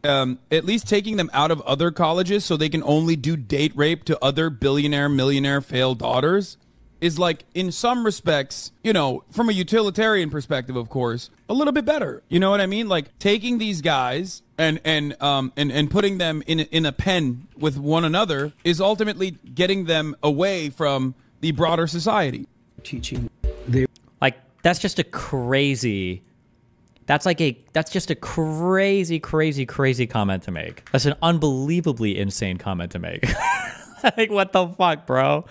at least taking them out of other colleges so they can only do date rape to other billionaire, millionaire failed daughters is, like, in some respects, you know, from a utilitarian perspective, of course, a little bit better. You know what I mean? Like, taking these guys and putting them in a pen with one another is ultimately getting them away from the broader society. Teaching. Like, that's just a crazy... That's just a crazy, crazy, crazy comment to make. That's an unbelievably insane comment to make. Like, what the fuck, bro?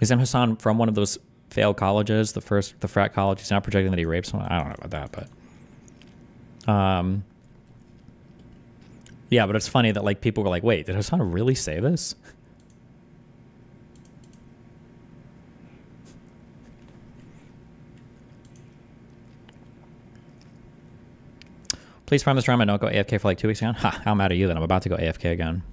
Isn't Hasan from one of those failed colleges, the frat college? He's not projecting that he raped someone. I don't know about that, but... yeah, but it's funny that like people were like, wait, did Hasan really say this? Please farm this round and don't go AFK for like 2 weeks again. Ha, how mad are you that I'm about to go AFK again?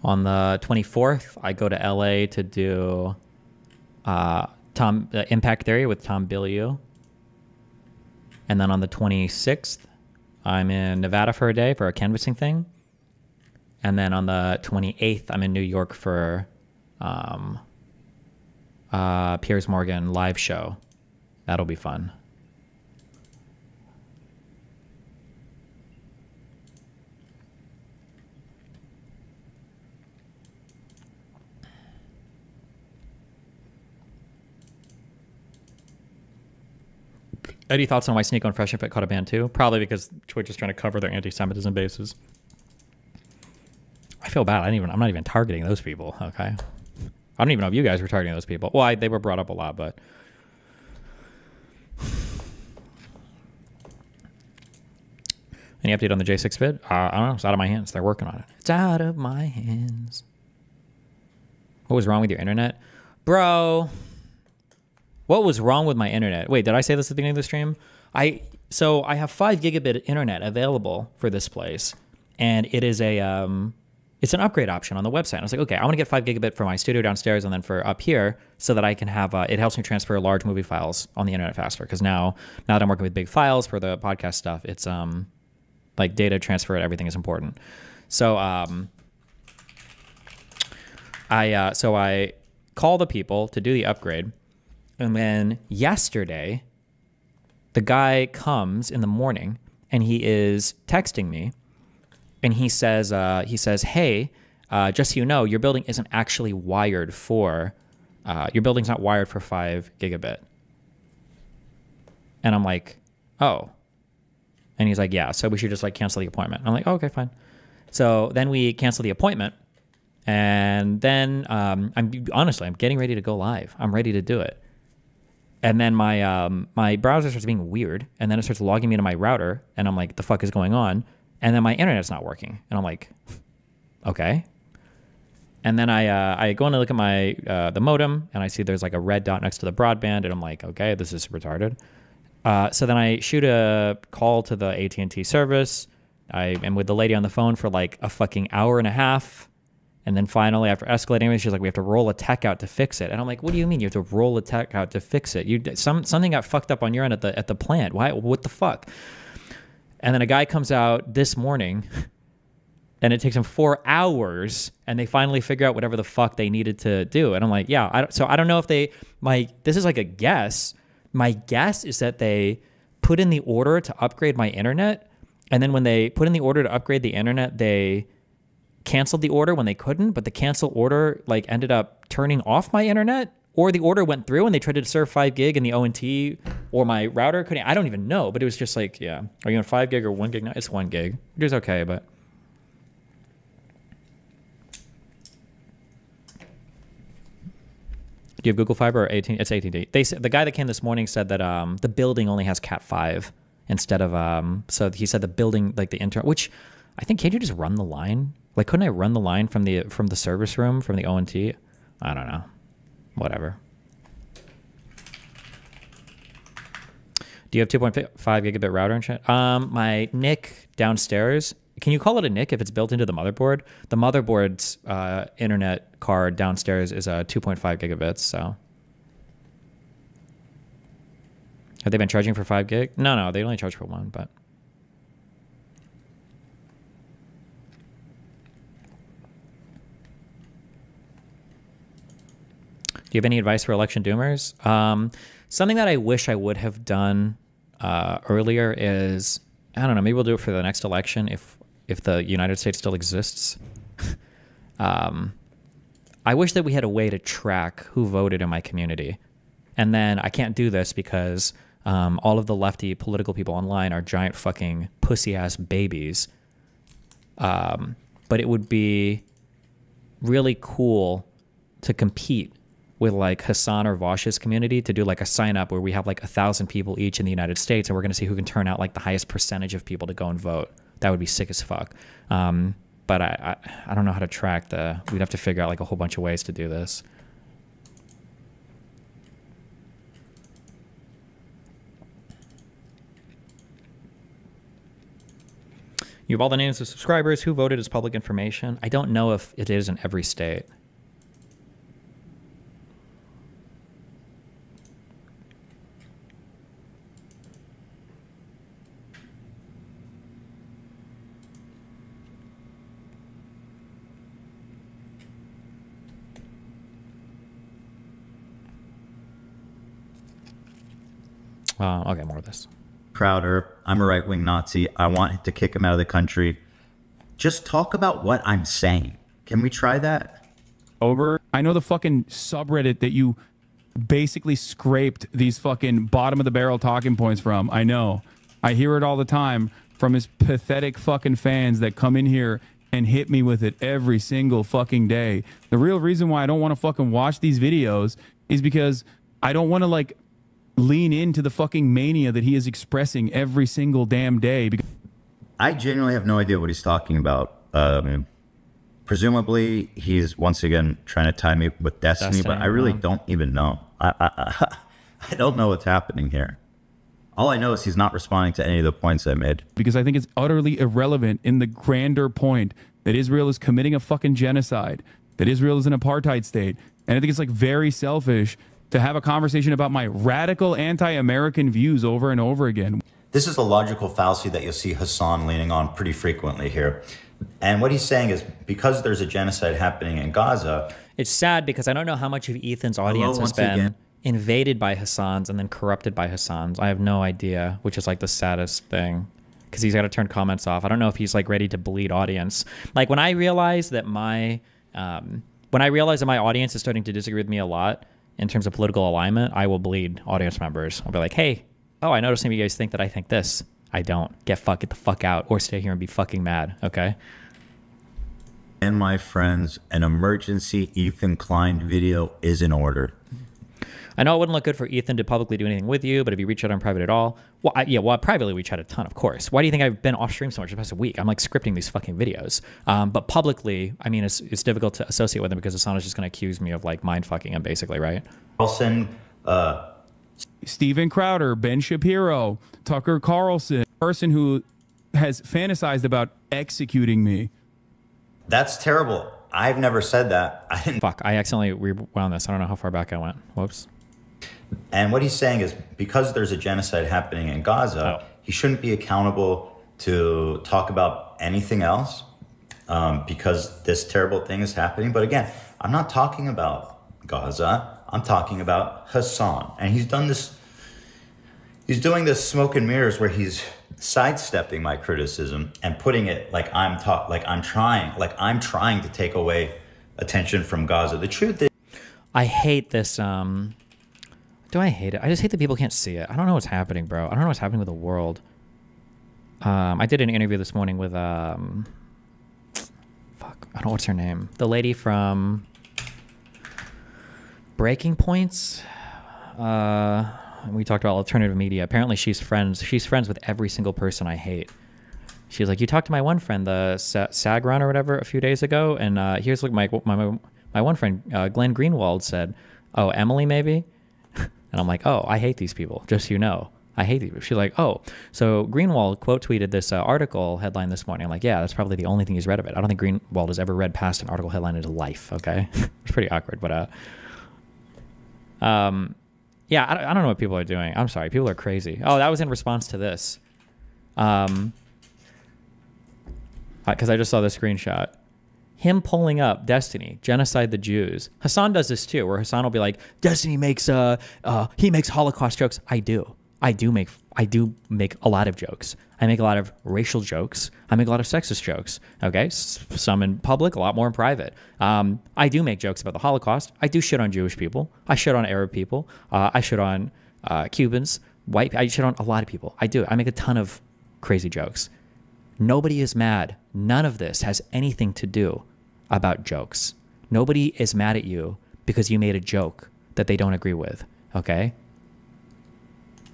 On the 24th, I go to LA to do Impact Theory with Tom Bilyeu. And then on the 26th, I'm in Nevada for a day for a canvassing thing. And then on the 28th, I'm in New York for Piers Morgan live show. That'll be fun. Any thoughts on why Sneak on Fresh and Fit caught a ban too? Probably because Twitch is trying to cover their anti-Semitism bases. I feel bad. I'm not even targeting those people. Okay, I don't even know if you guys were targeting those people. Well, they were brought up a lot, but any update on the J6 vid? I don't know. It's out of my hands. They're working on it. It's out of my hands. What was wrong with your internet, bro? What was wrong with my internet? Wait, did I say this at the beginning of the stream? So I have 5 gigabit internet available for this place, and it is it's an upgrade option on the website. And I was like, okay, I want to get 5 gigabit for my studio downstairs and then for up here so that I can have, it helps me transfer large movie files on the internet faster. Because now that I'm working with big files for the podcast stuff, it's like data transfer and everything is important. So I call the people to do the upgrade. And then yesterday, the guy comes in the morning and he is texting me, and he says, hey, just so you know, your building isn't actually wired for, your building's not wired for 5 gigabit. And I'm like, oh. And he's like, yeah, so we should just like cancel the appointment. I'm like, oh, okay, fine. So then we cancel the appointment, and then I'm getting ready to go live. I'm ready to do it. And then my browser starts being weird, and then it starts logging me into my router, and I'm like, the fuck is going on? And then my internet's not working, and I'm like, okay. And then I go in to look at my the modem, and I see there's like a red dot next to the broadband, and I'm like, okay, this is retarded. So then I shoot a call to the AT&T service. I am with the lady on the phone for like a fucking hour and a half. And then finally, after escalating, she's like, we have to roll a tech out to fix it. And I'm like, what do you mean you have to roll a tech out to fix it? Something got fucked up on your end at the plant. Why? What the fuck? And then a guy comes out this morning, and it takes him 4 hours, and they finally figure out whatever the fuck they needed to do. And I'm like, yeah. So I don't know if this is like a guess. My guess is that they put in the order to upgrade my internet, and then when they put in the order to upgrade the internet, they canceled the order when they couldn't, but the cancel order like ended up turning off my internet, or the order went through and they tried to serve 5 gig and the ONT or my router couldn't. I don't even know, but it was just like, yeah, are you on 5 gig or 1 gig now? It's 1 gig, which is okay, but. Do you have Google Fiber or AT&T? It's AT&T. The guy that came this morning said that the building only has Cat 5 instead of so he said the building, like the internet, which I think, can't you just run the line? Like, couldn't I run the line from the service room, from the ONT? I don't know. Whatever. Do you have 2.5 gigabit router and shit? My NIC downstairs, can you call it a NIC if it's built into the motherboard? The motherboard's internet card downstairs is 2.5 gigabits, so. Have they been charging for 5 gig? No, they only charge for 1, but. Do you have any advice for election doomers? Something that I wish I would have done earlier is, I don't know, maybe we'll do it for the next election if the United States still exists. I wish that we had a way to track who voted in my community. And then I can't do this because all of the lefty political people online are giant fucking pussy-ass babies. But it would be really cool to compete with like Hasan or Vosh's community to do like a sign up where we have like 1,000 people each in the United States, and we're going to see who can turn out like the highest percentage of people to go and vote. That would be sick as fuck. But I don't know how to track we'd have to figure out like a whole bunch of ways to do this. You have all the names of subscribers. Who voted as public information? I don't know if it is in every state. Okay, more of this. Crowder, I'm a right-wing Nazi. I want to kick him out of the country. Just talk about what I'm saying. Can we try that? Over. I know the fucking subreddit that you basically scraped these fucking bottom of the barrel talking points from. I know. I hear it all the time from his pathetic fucking fans that come in here and hit me with it every single fucking day. The real reason why I don't want to fucking watch these videos is because I don't want to like lean into the fucking mania that he is expressing every single damn day. Because I genuinely have no idea what he's talking about. Presumably, he's once again trying to tie me with Destiny, but I really don't even know. I don't know what's happening here. All I know is he's not responding to any of the points I made. Because I think it's utterly irrelevant in the grander point that Israel is committing a fucking genocide, that Israel is an apartheid state. And I think it's like very selfish to have a conversation about my radical anti-American views over and over again. This is a logical fallacy that you'll see Hasan leaning on pretty frequently here. And what he's saying is because there's a genocide happening in Gaza, It's sad because I don't know how much of Ethan's audience has once been again. invaded by Hasan's and then corrupted by Hasan's. I have no idea, which is like the saddest thing. Because he's got to turn comments off. I don't know if he's like ready to bleed audience. Like when I realize that my audience is starting to disagree with me a lot in terms of political alignment, I will bleed audience members. I'll be like, hey, oh, I noticed some of you guys think that I think this. I don't. Get the fuck out, or stay here and be fucking mad. Okay. And my friends, an emergency Ethan Klein video is in order. I know it wouldn't look good for Ethan to publicly do anything with you, but if you reach out on private at all, well, privately we chat a ton, of course. Why do you think I've been off stream so much the past week? I'm like scripting these fucking videos. But publicly, I mean, it's difficult to associate with him because Hasan is just going to accuse me of like mind fucking him, basically, right? Carlson, Steven Crowder, Ben Shapiro, Tucker Carlson, person who has fantasized about executing me. That's terrible. I've never said that. I didn't. Fuck, I accidentally rewound this. I don't know how far back I went. Whoops. And what he's saying is because there's a genocide happening in Gaza, he shouldn't be accountable to talk about anything else because this terrible thing is happening. But again, I'm not talking about Gaza. I'm talking about Hasan. And he's done this. He's doing this smoke and mirrors where he's sidestepping my criticism and putting it like I'm trying to take away attention from Gaza. The truth is, I hate this. Do I hate it? I just hate that people can't see it. I don't know what's happening, bro. I don't know what's happening with the world. I did an interview this morning with fuck, I don't know what's her name. The lady from Breaking Points. We talked about alternative media. Apparently she's friends with every single person I hate. She was like, you talked to my one friend, the Sagron or whatever, a few days ago, and here's what my one friend, Glenn Greenwald, said. Oh, Emily, maybe? And I'm like, oh, I hate these people, just so you know. I hate these people. She's like, oh, so Greenwald quote tweeted this article headline this morning. I'm like, yeah, that's probably the only thing he's read of it. I don't think Greenwald has ever read past an article headline in his life, okay? It's pretty awkward, but yeah, I don't know what people are doing. I'm sorry, people are crazy. Oh, that was in response to this. Because I just saw the screenshot. Him pulling up Destiny, genocide the Jews. Hasan does this too, where Hasan will be like, Destiny makes he makes Holocaust jokes. I do make a lot of jokes. I make a lot of racial jokes. I make a lot of sexist jokes. Okay, some in public, a lot more in private. I do make jokes about the Holocaust. I do shit on Jewish people. I shit on Arab people. I shit on Cubans, white. I shit on a lot of people. I do. I make a ton of crazy jokes. Nobody is mad. None of this has anything to do about jokes. Nobody is mad at you because you made a joke that they don't agree with. Okay?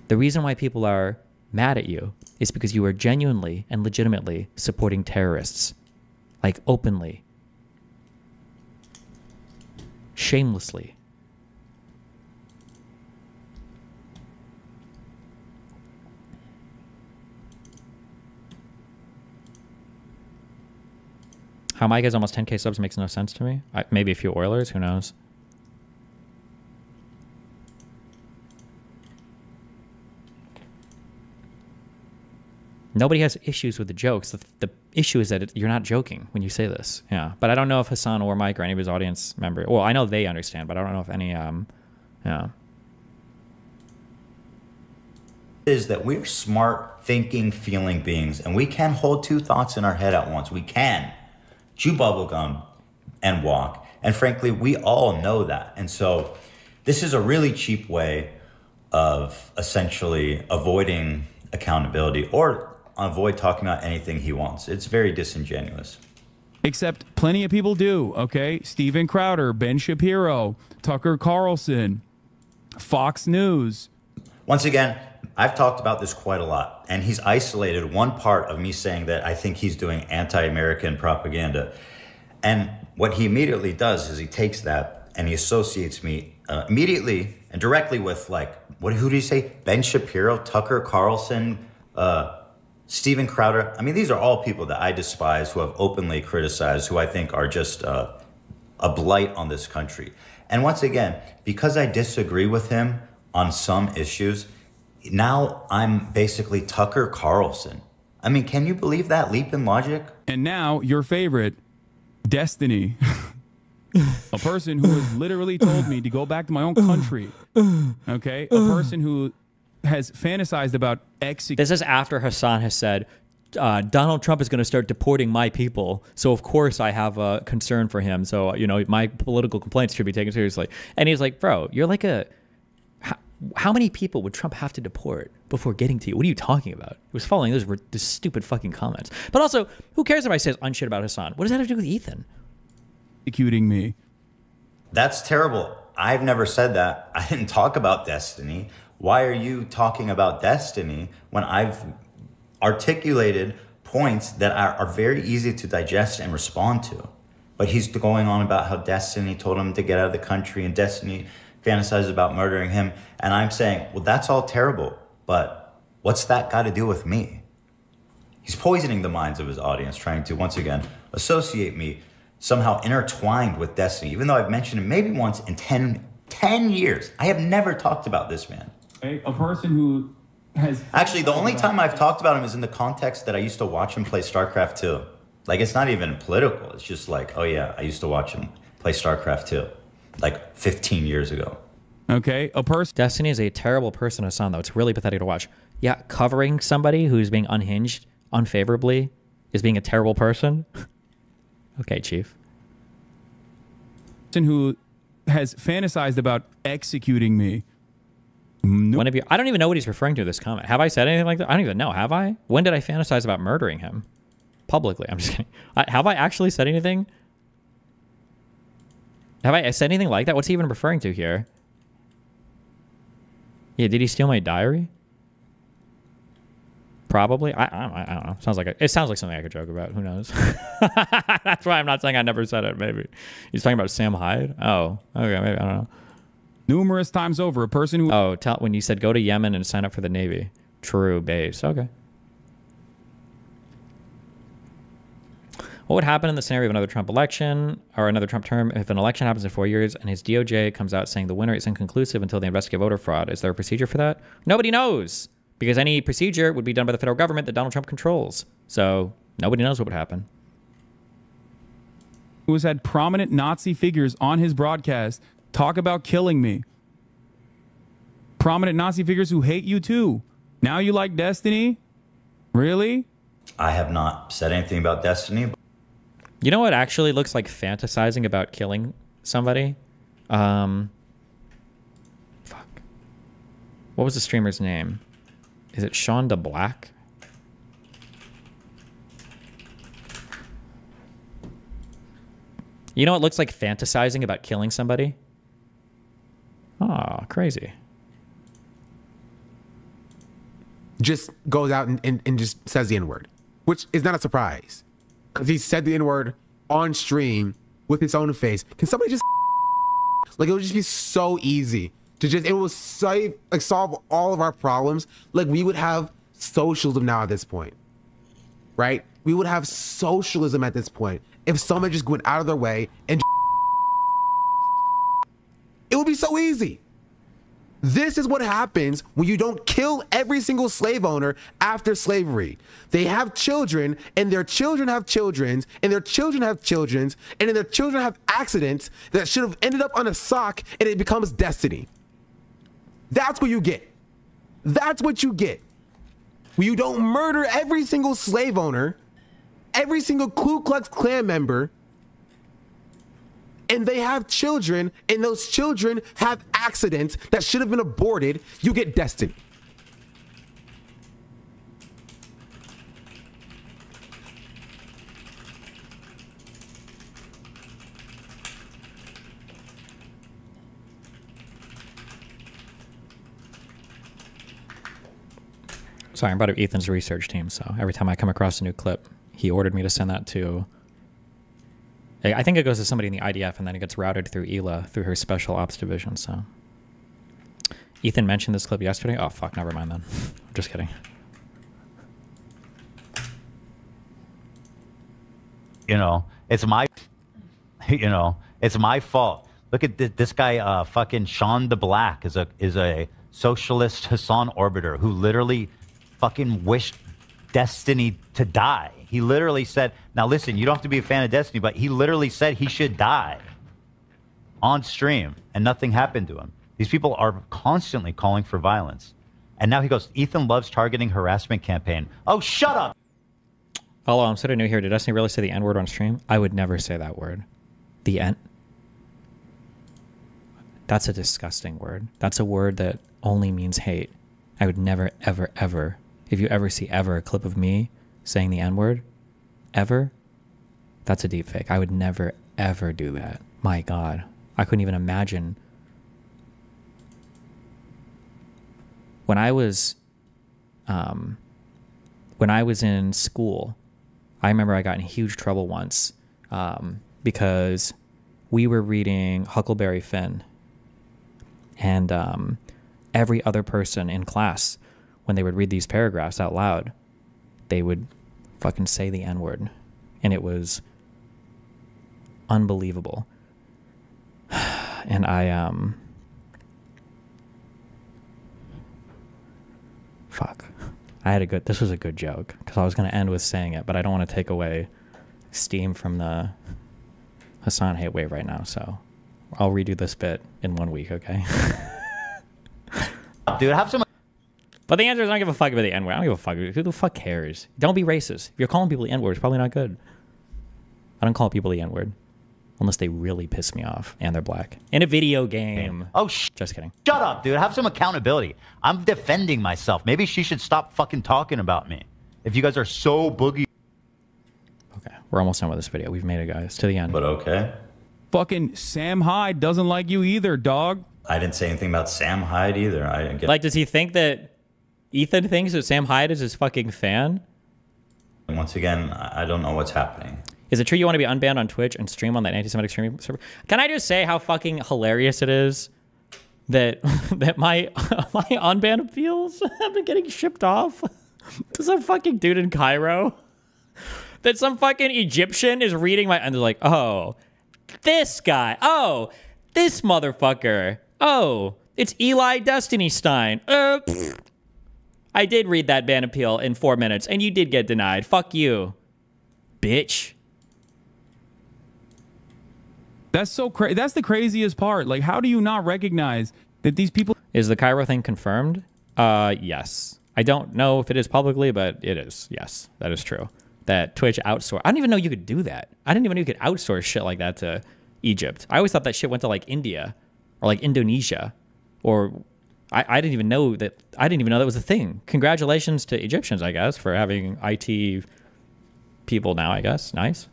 The reason why people are mad at you is because you are genuinely and legitimately supporting terrorists. Like openly. Shamelessly. How Mike has almost 10K subs makes no sense to me. Maybe a few Oilers, who knows? Nobody has issues with the jokes. The issue is that you're not joking when you say this. Yeah, but I don't know if Hasan or Mike or any of his audience members. Well, I know they understand, but I don't know if any. Yeah. is that we're smart, thinking, feeling beings, and we can hold two thoughts in our head at once. We can chew bubblegum and walk. And frankly, we all know that. And so this is a really cheap way of essentially avoiding accountability or avoid talking about anything he wants. It's very disingenuous. Except plenty of people do, okay? Steven Crowder, Ben Shapiro, Tucker Carlson, Fox News. Once again, I've talked about this quite a lot, and he's isolated one part of me saying that I think he's doing anti-American propaganda. And what he immediately does is he takes that and he associates me immediately and directly with, like, who did he say? Ben Shapiro, Tucker Carlson, Steven Crowder. I mean, these are all people that I despise, who have openly criticized, who I think are just a blight on this country. And once again, because I disagree with him on some issues, now I'm basically Tucker Carlson. I mean, can you believe that leap in logic? And now your favorite, Destiny. A person who has literally told me to go back to my own country. Okay? A person who has fantasized about executing. This is after Hasan has said, Donald Trump is going to start deporting my people. So, of course, I have a concern for him. So, you know, my political complaints should be taken seriously. And he's like, bro, you're like a... How many people would Trump have to deport before getting to you? What are you talking about? He was following those stupid fucking comments. But also, who cares if I say unshit about Hasan? What does that have to do with Ethan? Executing me. That's terrible. I've never said that. I didn't talk about destiny. Why are you talking about destiny when I've articulated points that are very easy to digest and respond to? But he's going on about how destiny told him to get out of the country and destiny fantasizes about murdering him. And I'm saying, well, that's all terrible, but what's that got to do with me? He's poisoning the minds of his audience, trying to, once again, associate me somehow intertwined with destiny, even though I've mentioned him maybe once in 10 years. I have never talked about this man. A person who has... Actually, the only time I've talked about him is in the context that I used to watch him play StarCraft 2. Like, it's not even political. It's just like, oh yeah, I used to watch him play StarCraft 2, like 15 years ago. Okay, a person... Destiny is a terrible person, Hasan, though. It's really pathetic to watch. Yeah, covering somebody who's being unhinged unfavorably is being a terrible person. Okay, Chief. Person who has fantasized about executing me. One of you, I don't even know what he's referring to in this comment. Have I said anything like that? I don't even know. Have I? When did I fantasize about murdering him? Publicly. I'm just kidding. Have I actually said anything? Have I said anything like that? What's he even referring to here? Yeah, did he steal my diary? Probably. I don't know. It sounds like something I could joke about. Who knows? That's why I'm not saying I never said it. Maybe he's talking about Sam Hyde. Oh, okay. Maybe I don't know. Numerous times over, a person who... Oh, when you said go to Yemen and sign up for the Navy. True base. Okay. What would happen in the scenario of another Trump election or another Trump term if an election happens in 4 years and his DOJ comes out saying the winner is inconclusive until they investigate voter fraud? Is there a procedure for that? Nobody knows, because any procedure would be done by the federal government that Donald Trump controls. So nobody knows what would happen. Who has had prominent Nazi figures on his broadcast talk about killing me. Prominent Nazi figures who hate you too. Now you like Destiny? Really? I have not said anything about Destiny. You know what actually looks like fantasizing about killing somebody? Fuck. What was the streamer's name? Is it Shonda Black? You know what looks like fantasizing about killing somebody? Oh, crazy. Just goes out and just says the N-word, which is not a surprise. Because he said the N-word on stream with his own face. Can somebody just... Like, it would just be so easy to just... It will save, like, solve all of our problems. Like, we would have socialism now at this point. Right? We would have socialism at this point. If someone just went out of their way and... It would be so easy. This is what happens when you don't kill every single slave owner after slavery. They have children, and their children have children's, and their children have children's, and then their children have accidents that should have ended up on a sock, and it becomes Destiny. That's what you get. That's what you get. When you don't murder every single slave owner, every single Ku Klux Klan member, and they have children, and those children have accidents that should have been aborted, you get Destiny. Sorry, I'm part of Ethan's research team, so every time I come across a new clip, he ordered me to send that to... I think it goes to somebody in the IDF, and then it gets routed through Ela, through her special ops division, so... Ethan mentioned this clip yesterday? Oh, fuck, never mind then. I'm just kidding. You know, it's my... You know, it's my fault. Look at this guy, fucking Sean the Black, is a socialist Hasan orbiter who literally fucking wished Destiny to die. He literally said, now listen, you don't have to be a fan of Destiny, but he literally said he should die. on stream and nothing happened to him. These people are constantly calling for violence. And now he goes, Ethan loves targeting harassment campaign. Oh, shut up. Hello, I'm sort of new here. Did Destiny really say the N-word on stream? I would never say that word. The N. That's a disgusting word. That's a word that only means hate. I would never, ever, ever, if you ever see ever a clip of me saying the N-word, ever, that's a deep fake. I would never, ever do that. My God. I couldn't even imagine. When I was in school, I remember I got in huge trouble once because we were reading Huckleberry Finn, and every other person in class, when they would read these paragraphs out loud, they would fucking say the N-word, and it was unbelievable. And fuck. This was a good joke, because I was going to end with saying it, but I don't want to take away steam from the Hasan hate wave right now, so I'll redo this bit in 1 week, okay? Dude, have some... But the answer is I don't give a fuck about the N-word. I don't give a fuck. Who the fuck cares? Don't be racist. If you're calling people the N-word, it's probably not good. I don't call people the N-word unless they really piss me off and they're black. In a video game. Oh, just kidding. Shut up, dude. Have some accountability. I'm defending myself. Maybe she should stop fucking talking about me. If you guys are so boogie. Okay, we're almost done with this video. We've made it, guys, to the end. But okay. Fucking Sam Hyde doesn't like you either, dog. I didn't say anything about Sam Hyde either. I didn't get. Like, does he think that Ethan thinks that Sam Hyde is his fucking fan? Once again, I don't know what's happening. Is it true you want to be unbanned on Twitch and stream on that anti-Semitic streaming server? Can I just say how fucking hilarious it is that that my unban appeals have been getting shipped off to some fucking dude in Cairo? That some fucking Egyptian is reading my, and they're like, oh, this guy, oh, this motherfucker, oh, it's Eli Destiny Stein. I did read that ban appeal in 4 minutes, and you did get denied. Fuck you, bitch. That's so crazy. That's the craziest part. Like, how do you not recognize that these people... Is the Cairo thing confirmed? Yes. I don't know if it is publicly, but it is. Yes, that is true. That Twitch outsourced. I didn't even know you could do that. I didn't even know you could outsource shit like that to Egypt. I always thought that shit went to like India or like Indonesia, or I didn't even know that. I didn't even know that was a thing. Congratulations to Egyptians, I guess, for having IT people now, I guess. Nice.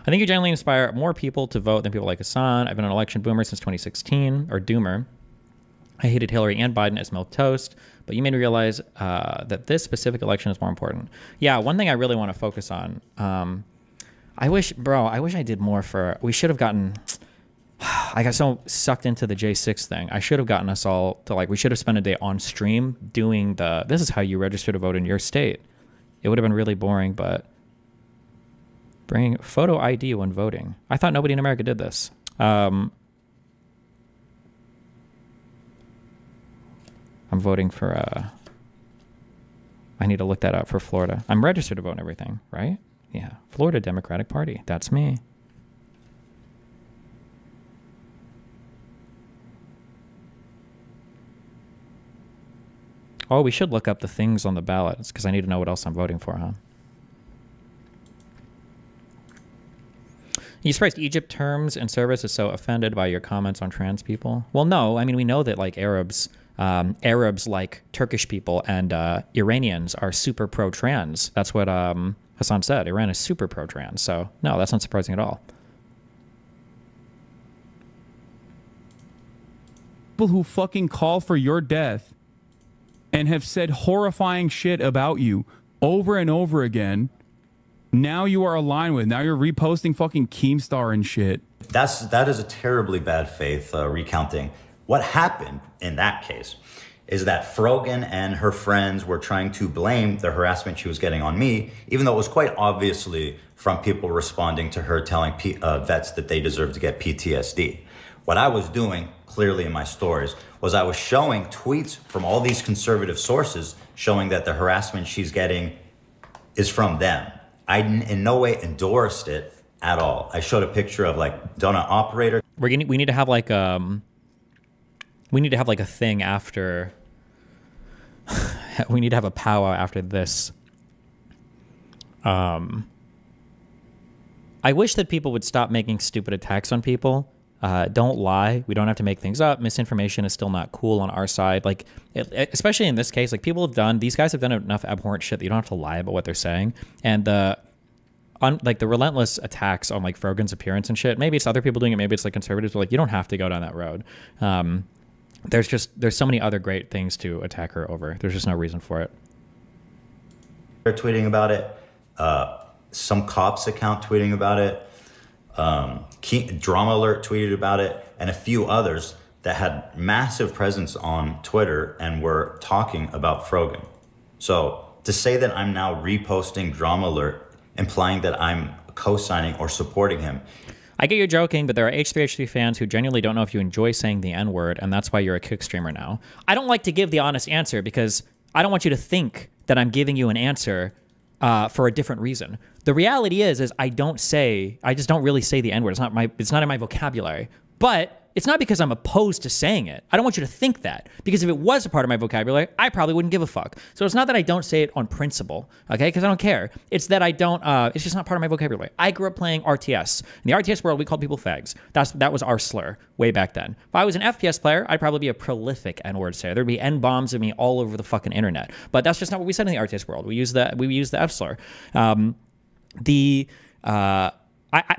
I think you generally inspire more people to vote than people like Hasan. I've been an election boomer since 2016, or doomer. I hated Hillary and Biden as milk toast, but you made me realize that this specific election is more important. Yeah, one thing I really want to focus on. I wish I did more for. We should have gotten. I got so sucked into the J6 thing. I should have gotten us all to like. We should have spent a day on stream doing the. This is how you register to vote in your state. It would have been really boring, but. Bring photo ID when voting. I thought nobody in America did this. I'm voting for, I need to look that up for Florida. I'm registered to vote and everything, right? Yeah. Florida Democratic Party. That's me. Oh, we should look up the things on the ballots because I need to know what else I'm voting for, huh? You surprised Egypt terms and service is so offended by your comments on trans people? Well, no. I mean, we know that like Arabs like Turkish people and Iranians are super pro-trans. That's what Hasan said. Iran is super pro-trans. So no, that's not surprising at all. People who fucking call for your death and have said horrifying shit about you over and over again. Now you are aligned with. Now you're reposting fucking Keemstar and shit. That is a terribly bad faith recounting. What happened in that case is that Frogan and her friends were trying to blame the harassment she was getting on me, even though it was quite obviously from people responding to her telling vets that they deserve to get PTSD. What I was doing, clearly in my stories, was I was showing tweets from all these conservative sources showing that the harassment she's getting is from them. I in no way endorsed it at all. I showed a picture of like donut operator. We need to have like we need to have like a thing after. We need to have a powwow after this. I wish that people would stop making stupid attacks on people. Don't lie. We don't have to make things up. Misinformation is still not cool on our side. Like, especially in this case, like these guys have done enough abhorrent shit that you don't have to lie about what they're saying. And like the relentless attacks on like Frogan's appearance and shit. Maybe it's other people doing it. Maybe it's like conservatives. But like, you don't have to go down that road. There's so many other great things to attack her over. There's just no reason for it. They're tweeting about it. Some cops account tweeting about it. Drama Alert tweeted about it, and a few others that had massive presence on Twitter and were talking about Frogan. So to say that I'm now reposting Drama Alert, implying that I'm co-signing or supporting him. I get you're joking, but there are H3H3 fans who genuinely don't know if you enjoy saying the N-word, and that's why you're a kick streamer now. I don't like to give the honest answer because I don't want you to think that I'm giving you an answer for a different reason. The reality is I just don't really say the N-word. It's not in my vocabulary. But it's not because I'm opposed to saying it. I don't want you to think that. Because if it was a part of my vocabulary, I probably wouldn't give a fuck. So it's not that I don't say it on principle, okay? Because I don't care. It's that I don't, it's just not part of my vocabulary. I grew up playing RTS. In the RTS world, we called people fags. That was our slur way back then. If I was an FPS player, I'd probably be a prolific N-word sayer. There'd be N-bombs of me all over the fucking internet. But that's just not what we said in the RTS world. We use the F slur.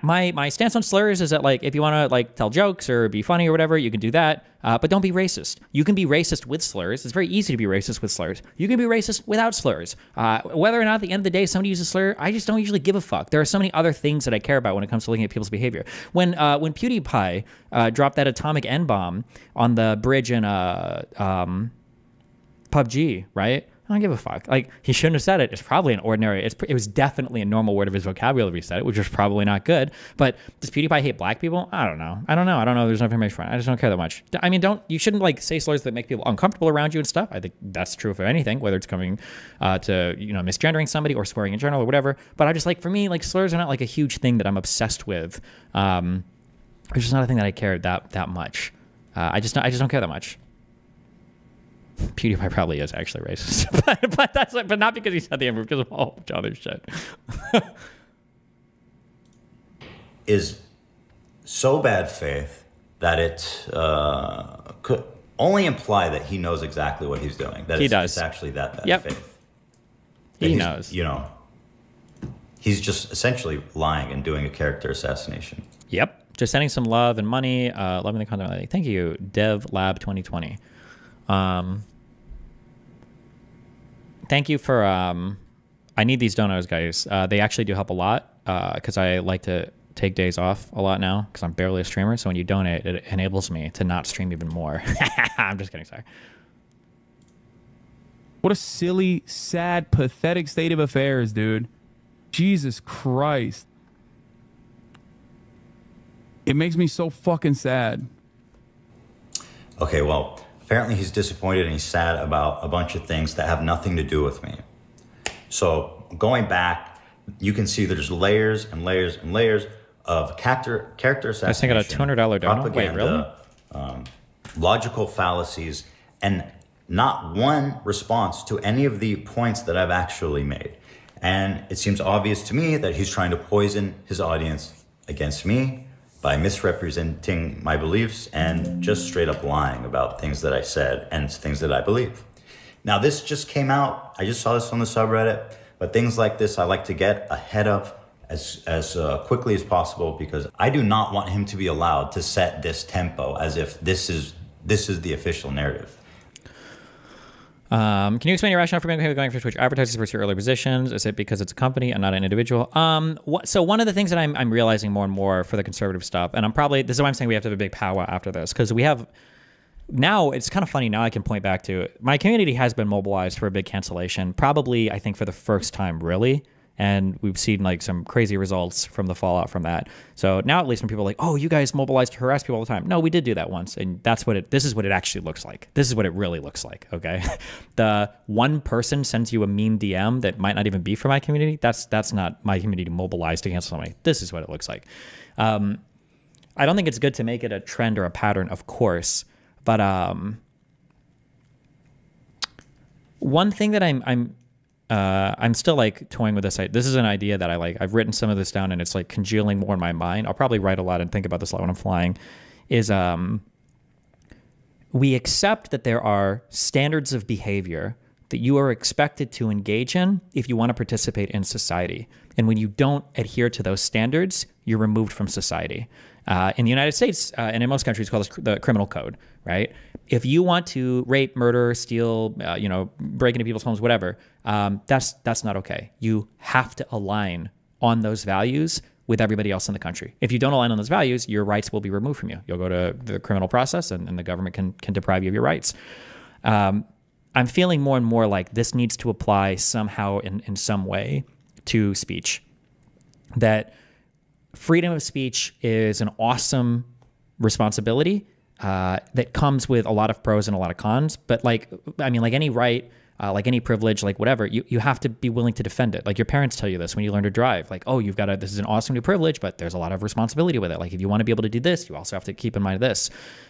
My stance on slurs is that, like, if you want to like tell jokes or be funny or whatever, you can do that, but don't be racist. You can be racist with slurs. It's very easy to be racist with slurs. You can be racist without slurs. Whether or not at the end of the day somebody uses a slur, I just don't usually give a fuck. There are so many other things that I care about when it comes to looking at people's behavior. When PewDiePie dropped that atomic N-bomb on the bridge in PUBG, right? I don't give a fuck. Like, he shouldn't have said it. It's probably an ordinary, it was definitely a normal word of his vocabulary if he said it, which was probably not good. But does PewDiePie hate black people? I don't know. There's no information for it. I just don't care that much. I mean, you shouldn't like say slurs that make people uncomfortable around you and stuff. I think that's true for anything, whether it's coming to, misgendering somebody or swearing in general or whatever. But I just like, for me, like, slurs are not like a huge thing that I'm obsessed with. It's just not a thing that I care that much. I just don't care that much. PewDiePie probably is actually racist, but not because he said the N-word, because of a whole bunch of other shit. Is so bad faith that it could only imply that he knows exactly what he's doing. That it's actually that bad faith. He knows. He's just essentially lying and doing a character assassination. Yep. Just sending some love and money. Loving the content. Thank you, DevLab2020. Thank you for, I need these donos, guys. They actually do help a lot, because I like to take days off a lot now because I'm barely a streamer. So when you donate, it enables me to not stream even more. I'm just kidding, sorry. What a silly, sad, pathetic state of affairs, dude. Jesus Christ. It makes me so fucking sad. Okay, well, apparently he's disappointed and he's sad about a bunch of things that have nothing to do with me. So going back, you can see there's layers and layers and layers of character assassination. I think I got a $200 donut. Wait, really? Logical fallacies, and not one response to any of the points that I've actually made. And it seems obvious to me that he's trying to poison his audience against me by misrepresenting my beliefs and just straight up lying about things that I said and things that I believe. Now, this just came out. I just saw this on the subreddit, but things like this I like to get ahead of as quickly as possible, because I do not want him to be allowed to set this tempo as if this is the official narrative. Can you explain your rationale for going for Twitch advertisers versus your early positions? Is it because it's a company and not an individual? So one of the things that I'm realizing more and more for the conservative stuff, and this is why I'm saying we have to have a big powwow after this, because we have, now it's kind of funny, now I can point back to, my community has been mobilized for a big cancellation, probably I think for the first time really, And we've seen like some crazy results from the fallout from that. So now at least when people are like, oh, you guys mobilize to harass people all the time. No, we did do that once. And this is what it actually looks like. This is what it really looks like. Okay. The one person sends you a mean DM that might not even be for my community. That's not my community mobilized to cancel somebody. This is what it looks like. I don't think it's good to make it a trend or a pattern, of course. But one thing that I'm still like toying with this. This is an idea that I've written some of this down and it's like congealing more in my mind. I'll probably write a lot and think about this a lot when I'm flying. Is we accept that there are standards of behavior that you are expected to engage in if you want to participate in society. And when you don't adhere to those standards, you're removed from society. In the United States and in most countries, it's called the criminal code, right? If you want to rape, murder, steal, break into people's homes, whatever, that's not okay. You have to align on those values with everybody else in the country. If you don't align on those values, your rights will be removed from you. You'll go to the criminal process and the government can deprive you of your rights. I'm feeling more and more like this needs to apply somehow in some way to speech. That freedom of speech is an awesome responsibility that comes with a lot of pros and a lot of cons. But like any right, like any privilege, like whatever, you have to be willing to defend it. Like your parents tell you this when you learn to drive, like, oh, this is an awesome new privilege, but there's a lot of responsibility with it. Like if you want to be able to do this, you also have to keep in mind this.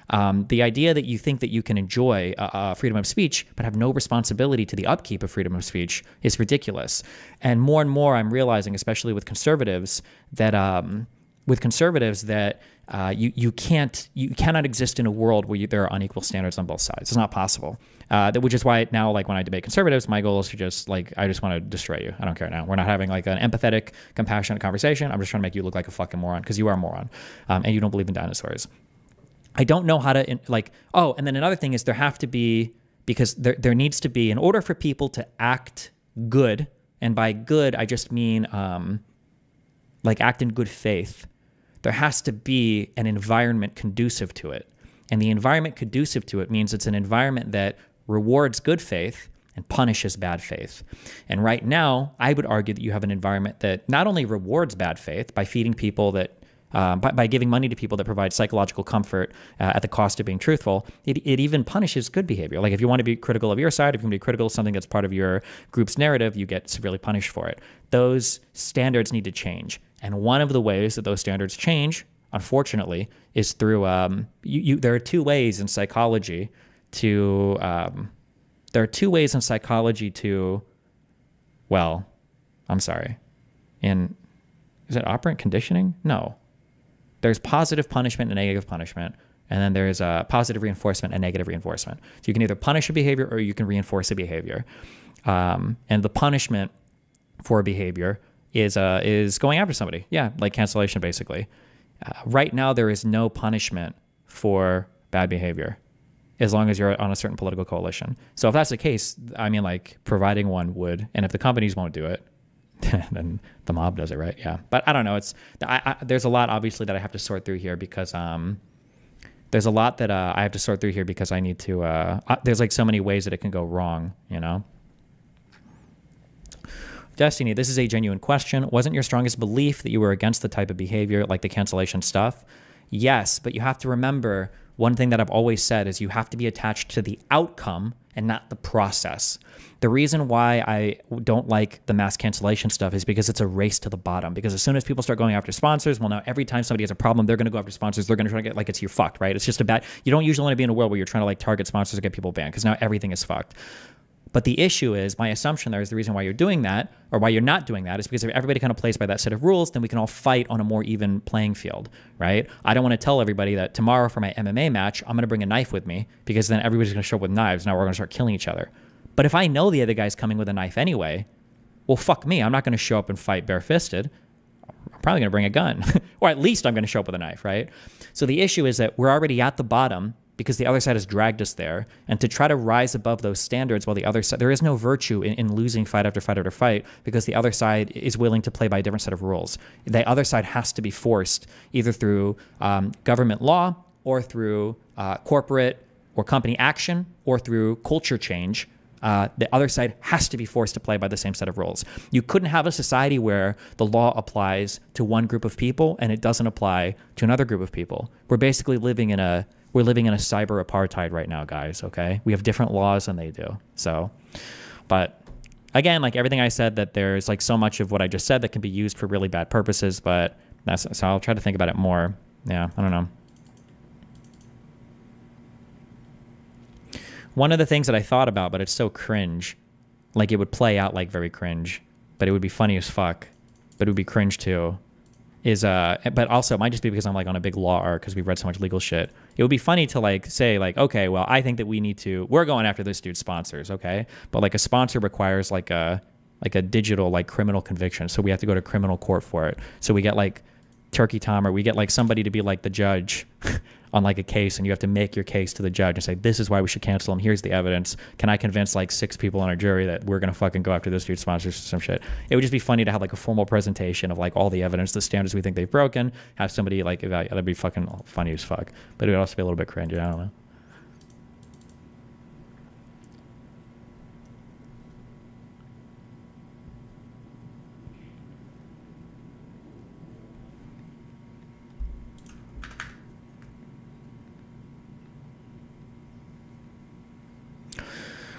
The idea that you think that you can enjoy freedom of speech, but have no responsibility to the upkeep of freedom of speech is ridiculous. And more I'm realizing, especially with conservatives, that you cannot exist in a world where there are unequal standards on both sides. It's not possible. Which is why now, like when I debate conservatives, my goal is to just I just want to destroy you. I don't care now. We're not having like an empathetic, compassionate conversation. I'm just trying to make you look like a fucking moron because you are a moron, and you don't believe in dinosaurs. I don't know how to and then another thing is there have to be, because there needs to be, in order for people to act good, and by good I just mean like act in good faith, there has to be an environment conducive to it. And the environment conducive to it means it's an environment that rewards good faith and punishes bad faith. And right now, I would argue that you have an environment that not only rewards bad faith by feeding people that, by giving money to people that provide psychological comfort at the cost of being truthful, it even punishes good behavior. Like if you want to be critical of your side, if you want to be critical of something that's part of your group's narrative, you get severely punished for it. Those standards need to change. And one of the ways that those standards change, unfortunately, is through there are two ways in psychology to is it operant conditioning? No. There's positive punishment and negative punishment, and then there's positive reinforcement and negative reinforcement. So you can either punish a behavior or you can reinforce a behavior. And the punishment for a behavior is going after somebody. Yeah, like cancellation, basically. Right now, there is no punishment for bad behavior as long as you're on a certain political coalition. So if that's the case, I mean, like providing one would, and if the companies won't do it, then the mob does it, right? Yeah. But I don't know. There's a lot, obviously, that I have to sort through here because there's a lot that I have to sort through here because I need to, there's like so many ways that it can go wrong, you know? Destiny, this is a genuine question. Wasn't your strongest belief that you were against the type of behavior, like the cancellation stuff? Yes, but you have to remember, one thing that I've always said is you have to be attached to the outcome and not the process. The reason why I don't like the mass cancellation stuff is because it's a race to the bottom. Because as soon as people start going after sponsors, well, now every time somebody has a problem, they're going to go after sponsors. They're going to try to get, like, it's you're fucked, right? It's just you don't usually want to be in a world where you're trying to like target sponsors to get people banned because now everything is fucked. But the issue is, my assumption there is the reason why you're doing that, or why you're not doing that, is because if everybody kind of plays by that set of rules, then we can all fight on a more even playing field, right? I don't want to tell everybody that tomorrow for my MMA match, I'm going to bring a knife with me, because then everybody's going to show up with knives. Now we're going to start killing each other. But if I know the other guy's coming with a knife anyway, well, fuck me. I'm not going to show up and fight barefisted. I'm probably going to bring a gun, or at least I'm going to show up with a knife, right? So the issue is that we're already at the bottom, because the other side has dragged us there. And to try to rise above those standards while the other side, there is no virtue in losing fight after fight after fight, because the other side is willing to play by a different set of rules. The other side has to be forced either through government law, or through corporate or company action, or through culture change, the other side has to be forced to play by the same set of rules. You couldn't have a society where the law applies to one group of people and it doesn't apply to another group of people. We're basically living in a cyber apartheid right now, guys. Okay, we have different laws than they do. So, but again, like everything I said, that there's like so much of what I just said that can be used for really bad purposes. But so I'll try to think about it more. Yeah, I don't know. One of the things that I thought about, but it's so cringe, like it would play out like very cringe, but it would be funny as fuck, but it would be cringe too, is, but also it might just be because I'm like on a big law arc because we've read so much legal shit. It would be funny to like say like, okay, well, I think that we're going after this dude's sponsors, okay? But like a sponsor requires like a digital like criminal conviction. So we have to go to criminal court for it. So we get like Turkey Tom, or we get like somebody to be like the judge on like a case, and you have to make your case to the judge and say, this is why we should cancel him. Here's the evidence. Can I convince like 6 people on our jury that we're going to fucking go after this dude's sponsors or some shit? It would just be funny to have like a formal presentation of like all the evidence, the standards we think they've broken, have somebody like evaluate. That'd be fucking funny as fuck. But it would also be a little bit cringy. I don't know.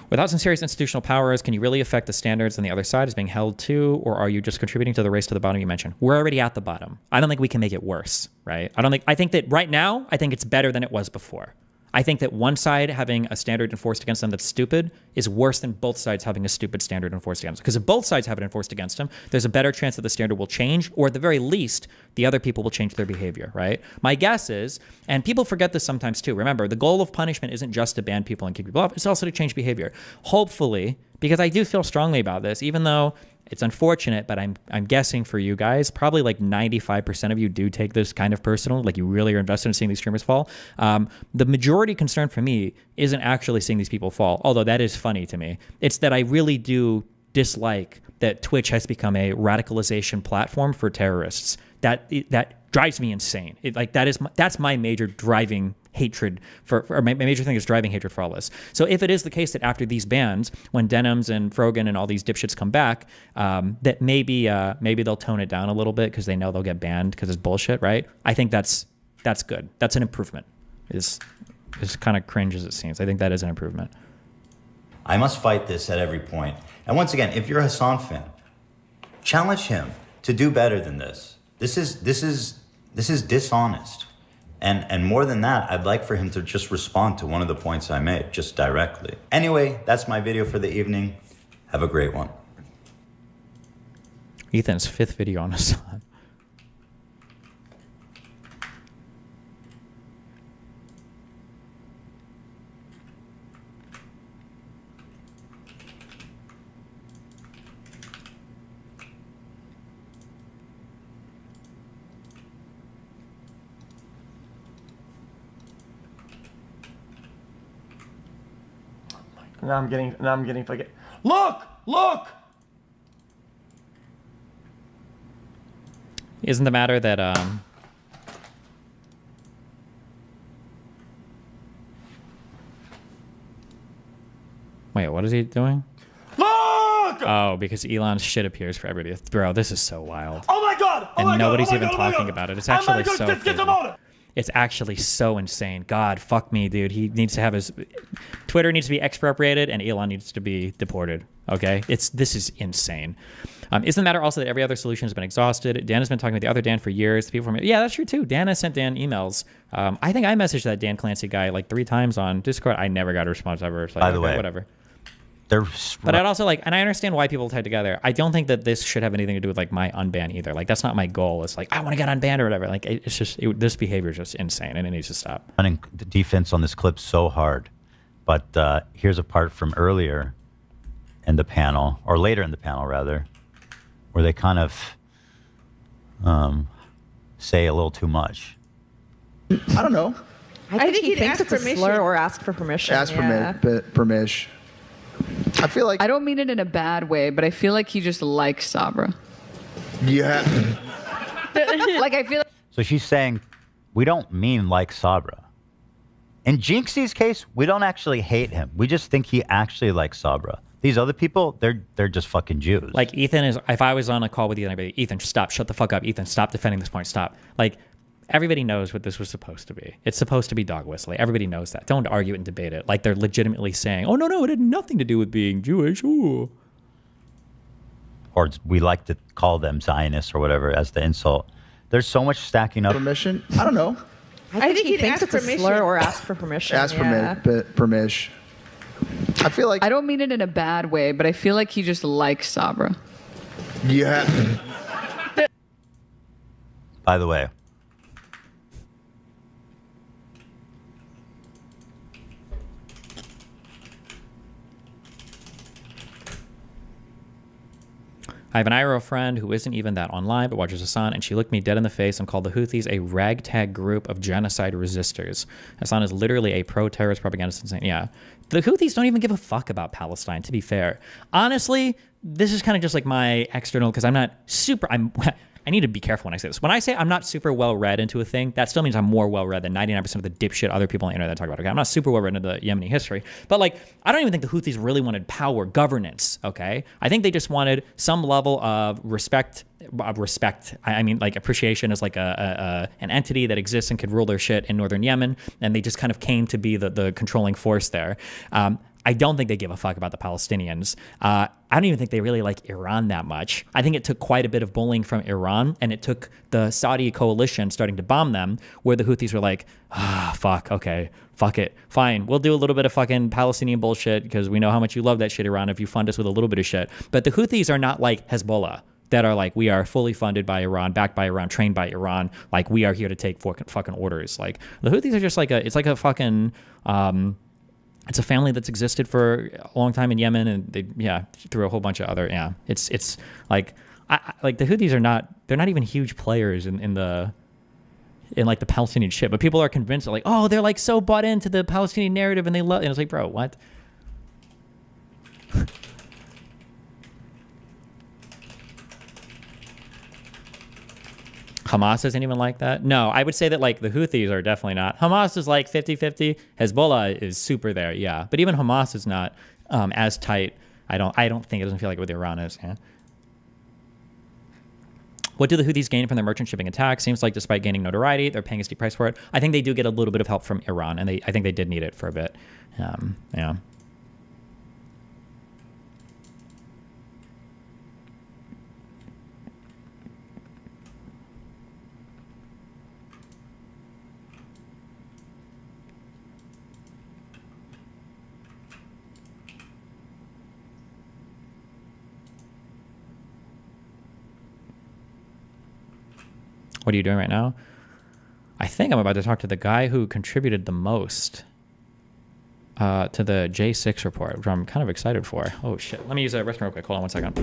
Without some serious institutional powers, can you really affect the standards on the other side as being held to, or are you just contributing to the race to the bottom you mentioned? We're already at the bottom. I don't think we can make it worse, right? I think that right now, I think it's better than it was before. I think that one side having a standard enforced against them that's stupid is worse than both sides having a stupid standard enforced against them. Because if both sides have it enforced against them, there's a better chance that the standard will change, or at the very least, the other people will change their behavior, right? My guess is, and people forget this sometimes too, remember, the goal of punishment isn't just to ban people and kick people off, it's also to change behavior. Hopefully, because I do feel strongly about this, even though it's unfortunate, but I'm guessing for you guys, probably like 95% of you do take this kind of personal, like you really are invested in seeing these streamers fall. The majority concern for me isn't actually seeing these people fall, although that is funny to me. It's that I really do dislike that Twitch has become a radicalization platform for terrorists. That drives me insane. That's my major driving hatred or my major thing is driving hatred for all this. So if it is the case that after these bans, when Denims and Frogan and all these dipshits come back, that maybe they'll tone it down a little bit because they know they'll get banned because it's bullshit, right? I think that's good. That's an improvement. It's kind of cringe as it seems. I think that is an improvement. I must fight this at every point. And once again, if you're a Hasan fan, challenge him to do better than this. This is dishonest. And more than that, I'd like for him to just respond to one of the points I made, just directly. Anyway, that's my video for the evening. Have a great one. Ethan's 5th video on Hasan. Now I'm getting fucking. Look! Isn't the matter that wait, what is he doing? Look! Oh, because Elon's shit appears for everybody. Bro, this is so wild. Oh my god! Oh and nobody's even God, talking about it. It's actually so crazy. It's actually so insane. God, fuck me, dude. He needs to have his Twitter needs to be expropriated, and Elon needs to be deported. Okay, this is insane. Isn't the matter also that every other solution has been exhausted? Dan has been talking with the other Dan for years. The people from yeah, that's true too. Dan has sent Dan emails. I think I messaged that Dan Clancy guy like 3 times on Discord. I never got a response ever. It's like, by the okay, way, wjust but I'd also like, and I understand why people tie together. I don't think that this should have anything to do with like my unban either. Like that's not my goal. It's like I want to get unbanned or whatever. Like it's just this behavior is just insane and it needs to stop. Running the defense on this clip so hard, but here's a part from earlier in the panel, or later in the panel rather, where they kind of say a little too much. I don't know. I think he thinks it's a slur or ask for permission. Ask permission. I feel like I don't mean it in a bad way, but I feel like he just likes Sabra. Yeah. Like I feel like So she's saying we don't mean like Sabra. In Jinxie's case, we don't actually hate him. We just think he actually likes Sabra. These other people, they're just fucking Jews. Like Ethan is, if I was on a call with Ethan, I'd be, Ethan, stop, shut the fuck up. Ethan, stop defending this point, stop. Like, everybody knows what this was supposed to be. It's supposed to be dog whistling. Everybody knows that. Don't argue it and debate it. Like they're legitimately saying, oh, no, it had nothing to do with being Jewish. Ooh. Or we like to call them Zionists or whatever as the insult. There's so much stacking up. Permission? I don't know. I think he thinks it's a slur or ask for permission. Ask permission. I feel like I don't mean it in a bad way, but I feel like he just likes Sabra. Yeah. By the way, I have an IRL friend who isn't even that online, but watches Hasan, and she looked me dead in the face and called the Houthis a ragtag group of genocide resistors. Hasan is literally a pro-terrorist propagandist. Yeah. The Houthis don't even give a fuck about Palestine, to be fair. Honestly, this is kind of just like my external, because I'm not super, I need to be careful when I say this. When I say I'm not super well-read into a thing, that still means I'm more well-read than 99% of the dipshit other people on the internet talk about. Okay, I'm not super well-read into the Yemeni history, but like, I don't even think the Houthis really wanted power, governance, okay? I think they just wanted some level of respect. I mean, like appreciation as like an entity that exists and could rule their shit in northern Yemen, and they just kind of came to be the controlling force there. I don't think they give a fuck about the Palestinians. I don't even think they really like Iran that much. I think it took quite a bit of bullying from Iran, and it took the Saudi coalition starting to bomb them, where the Houthis were like, fuck, okay, fuck it, fine. We'll do a little bit of fucking Palestinian bullshit because we know how much you love that shit, Iran, if you fund us with a little bit of shit. But the Houthis are not like Hezbollah, that are like, we are fully funded by Iran, backed by Iran, trained by Iran. Like, we are here to take fucking orders. Like, the Houthis are just like it's like a fucking... it's a family that's existed for a long time in Yemen, and they, through a whole bunch of other, it's like, like the Houthis are not, they're not even huge players in like the Palestinian shit, but people are convinced that like, oh, they're like so bought into the Palestinian narrative and they love, and it's like, bro, what? Hamas isn't even like that. No, I would say that like the Houthis are definitely not. Hamas is like 50-50. Hezbollah is super there, yeah. But even Hamas is not as tight. I don't think, it doesn't feel like what Iran is. Yeah. What do the Houthis gain from their merchant shipping attack? Seems like despite gaining notoriety, they're paying a steep price for it. I think they do get a little bit of help from Iran, and I think they did need it for a bit. Yeah. What are you doing right now? I think I'm about to talk to the guy who contributed the most to the J6 report, which I'm kind of excited for. Oh shit. Let me use a restroom real quick. Hold on one second.